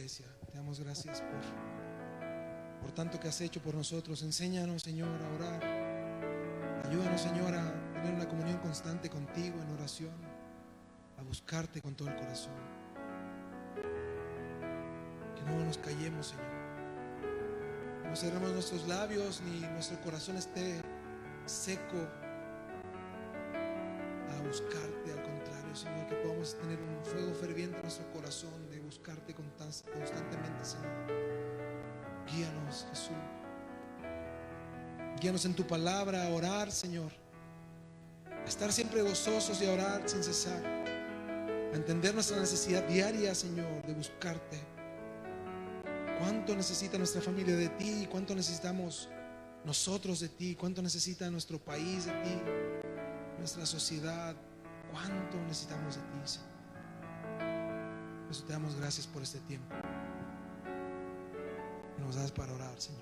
[SPEAKER 1] iglesia. Te damos gracias por tanto que has hecho por nosotros. Enséñanos, Señor, a orar. Ayúdanos, Señor, a tener una comunión constante contigo en oración, a buscarte con todo el corazón. Que no nos callemos, Señor. No cerremos nuestros labios ni nuestro corazón esté seco a buscarte. Al contrario, Señor, que podamos tener un fuego ferviente en nuestro corazón de buscarte constantemente, Señor. Guíanos, Jesús. Guíanos en tu palabra a orar, Señor, a estar siempre gozosos y a orar sin cesar, a entender nuestra necesidad diaria, Señor, de buscarte. Cuánto necesita nuestra familia de ti, cuánto necesitamos nosotros de ti, cuánto necesita nuestro país de ti, nuestra sociedad, cuánto necesitamos de ti, Señor. Por eso te damos gracias por este tiempo que nos das para orar, Señor.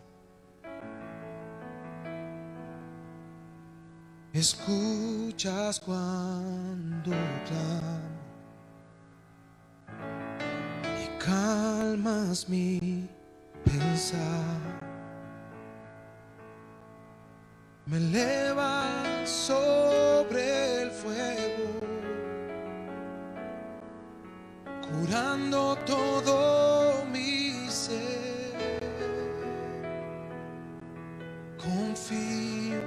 [SPEAKER 1] Escuchas cuando clamo y calmas mi pensar. Me elevas sobre el fuego, curando todo mi ser. Confío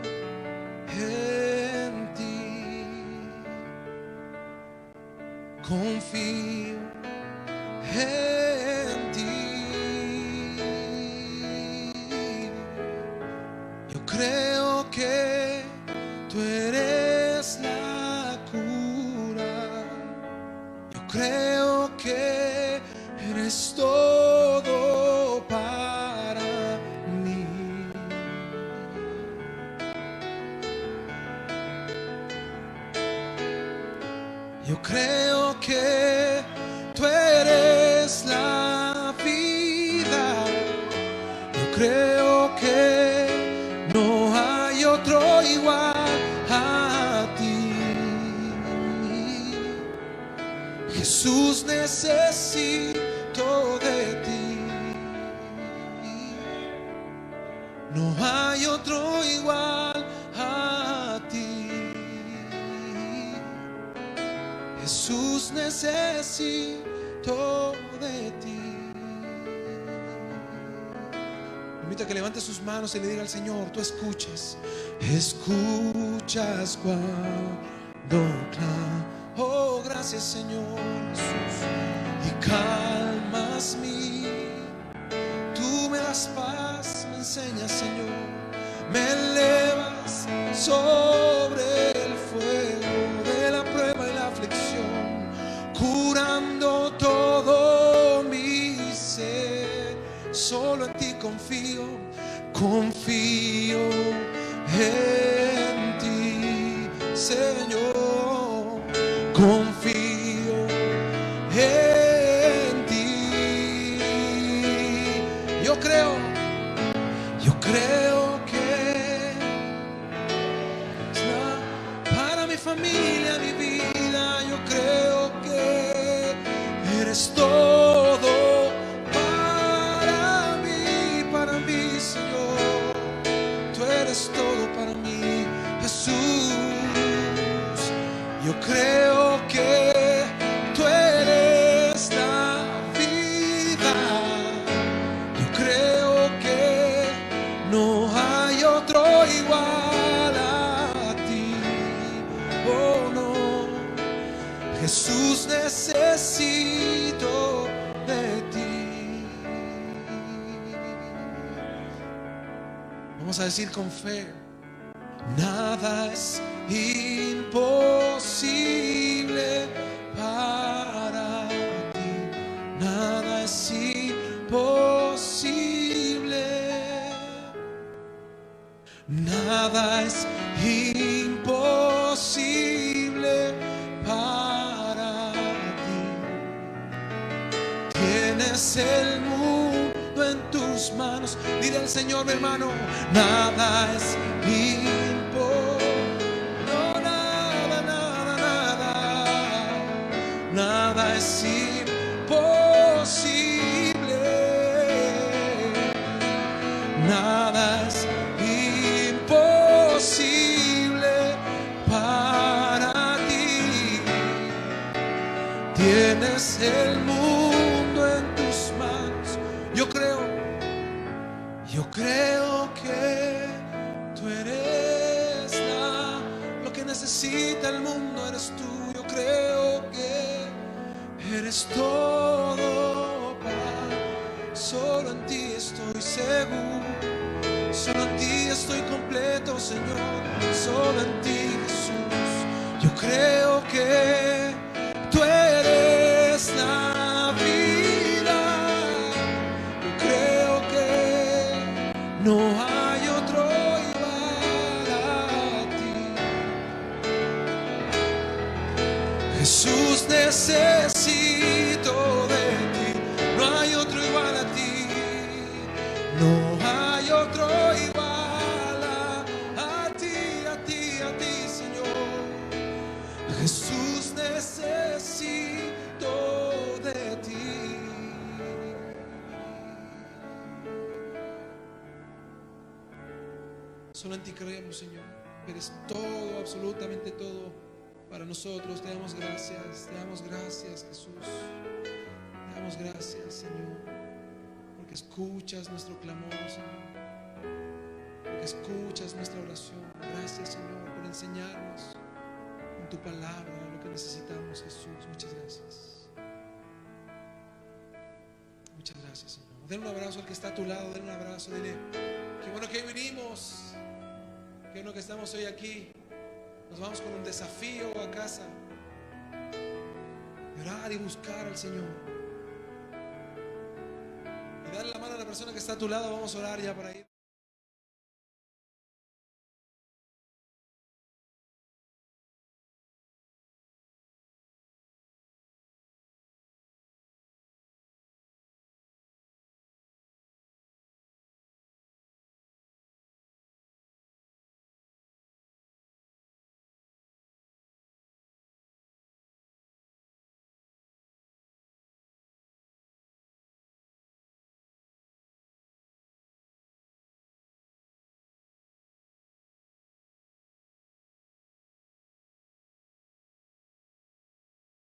[SPEAKER 1] en ti, confío en ti. Yo creo que tú eres la cura. Yo creo que eres todo para mí. Yo creo que tú eres la vida. Yo creo que no hay otro igual a ti. Jesús, necesito de ti. No hay otro igual a ti. Jesús, necesito de ti. Invito a que levante sus manos y le diga al Señor: tú escuchas, escuchas cuando clamo. Oh, gracias, Señor Jesús. Y calmas mi, tú me das paz, me enseñas, Señor. Me elevas sobre el fuego de la prueba y la aflicción, curando todo mi ser. Solo en ti confío, confío en ti, Señor. Confío en ti. Yo creo que para mi familia, mi vida, yo creo que eres todo para mí, Señor. Tú eres todo para mí, Jesús. Yo creo que tú eres la vida. Yo creo que no hay otro igual a ti. Oh, no. Jesús, necesito de ti. Vamos a decir con fe: nada es imposible para ti. Nada es imposible. Nada es imposible para ti. Tienes el mundo en tus manos. Dile al Señor, mi hermano: nada es imposible. Nada es imposible nada es imposible para ti. Tienes el mundo en tus manos. Yo creo que tú eres lo que necesita el mundo, eres tú. Yo creo que eres todo para. Solo en ti estoy seguro, solo en ti estoy completo, Señor, solo en ti, Jesús. Yo creo que tú eres la vida. Yo creo que no hay otro igual a ti. Jesús, necesito de ti. No hay otro igual a ti. No hay otro igual a ti, Señor. Jesús, necesito de ti. Solo en ti creemos, Señor. Eres todo, absolutamente todo para nosotros. Te damos gracias, Jesús. Te damos gracias, Señor, porque escuchas nuestro clamor, Señor, porque escuchas nuestra oración. Gracias, Señor, por enseñarnos en tu palabra lo que necesitamos, Jesús. Muchas gracias. Muchas gracias, Señor. Denle un abrazo al que está a tu lado, denle un abrazo, dile: qué bueno que vinimos, qué bueno que estamos hoy aquí. Nos vamos con un desafío a casa, orar y buscar al Señor. Y darle la mano a la persona que está a tu lado. Vamos a orar ya para ir.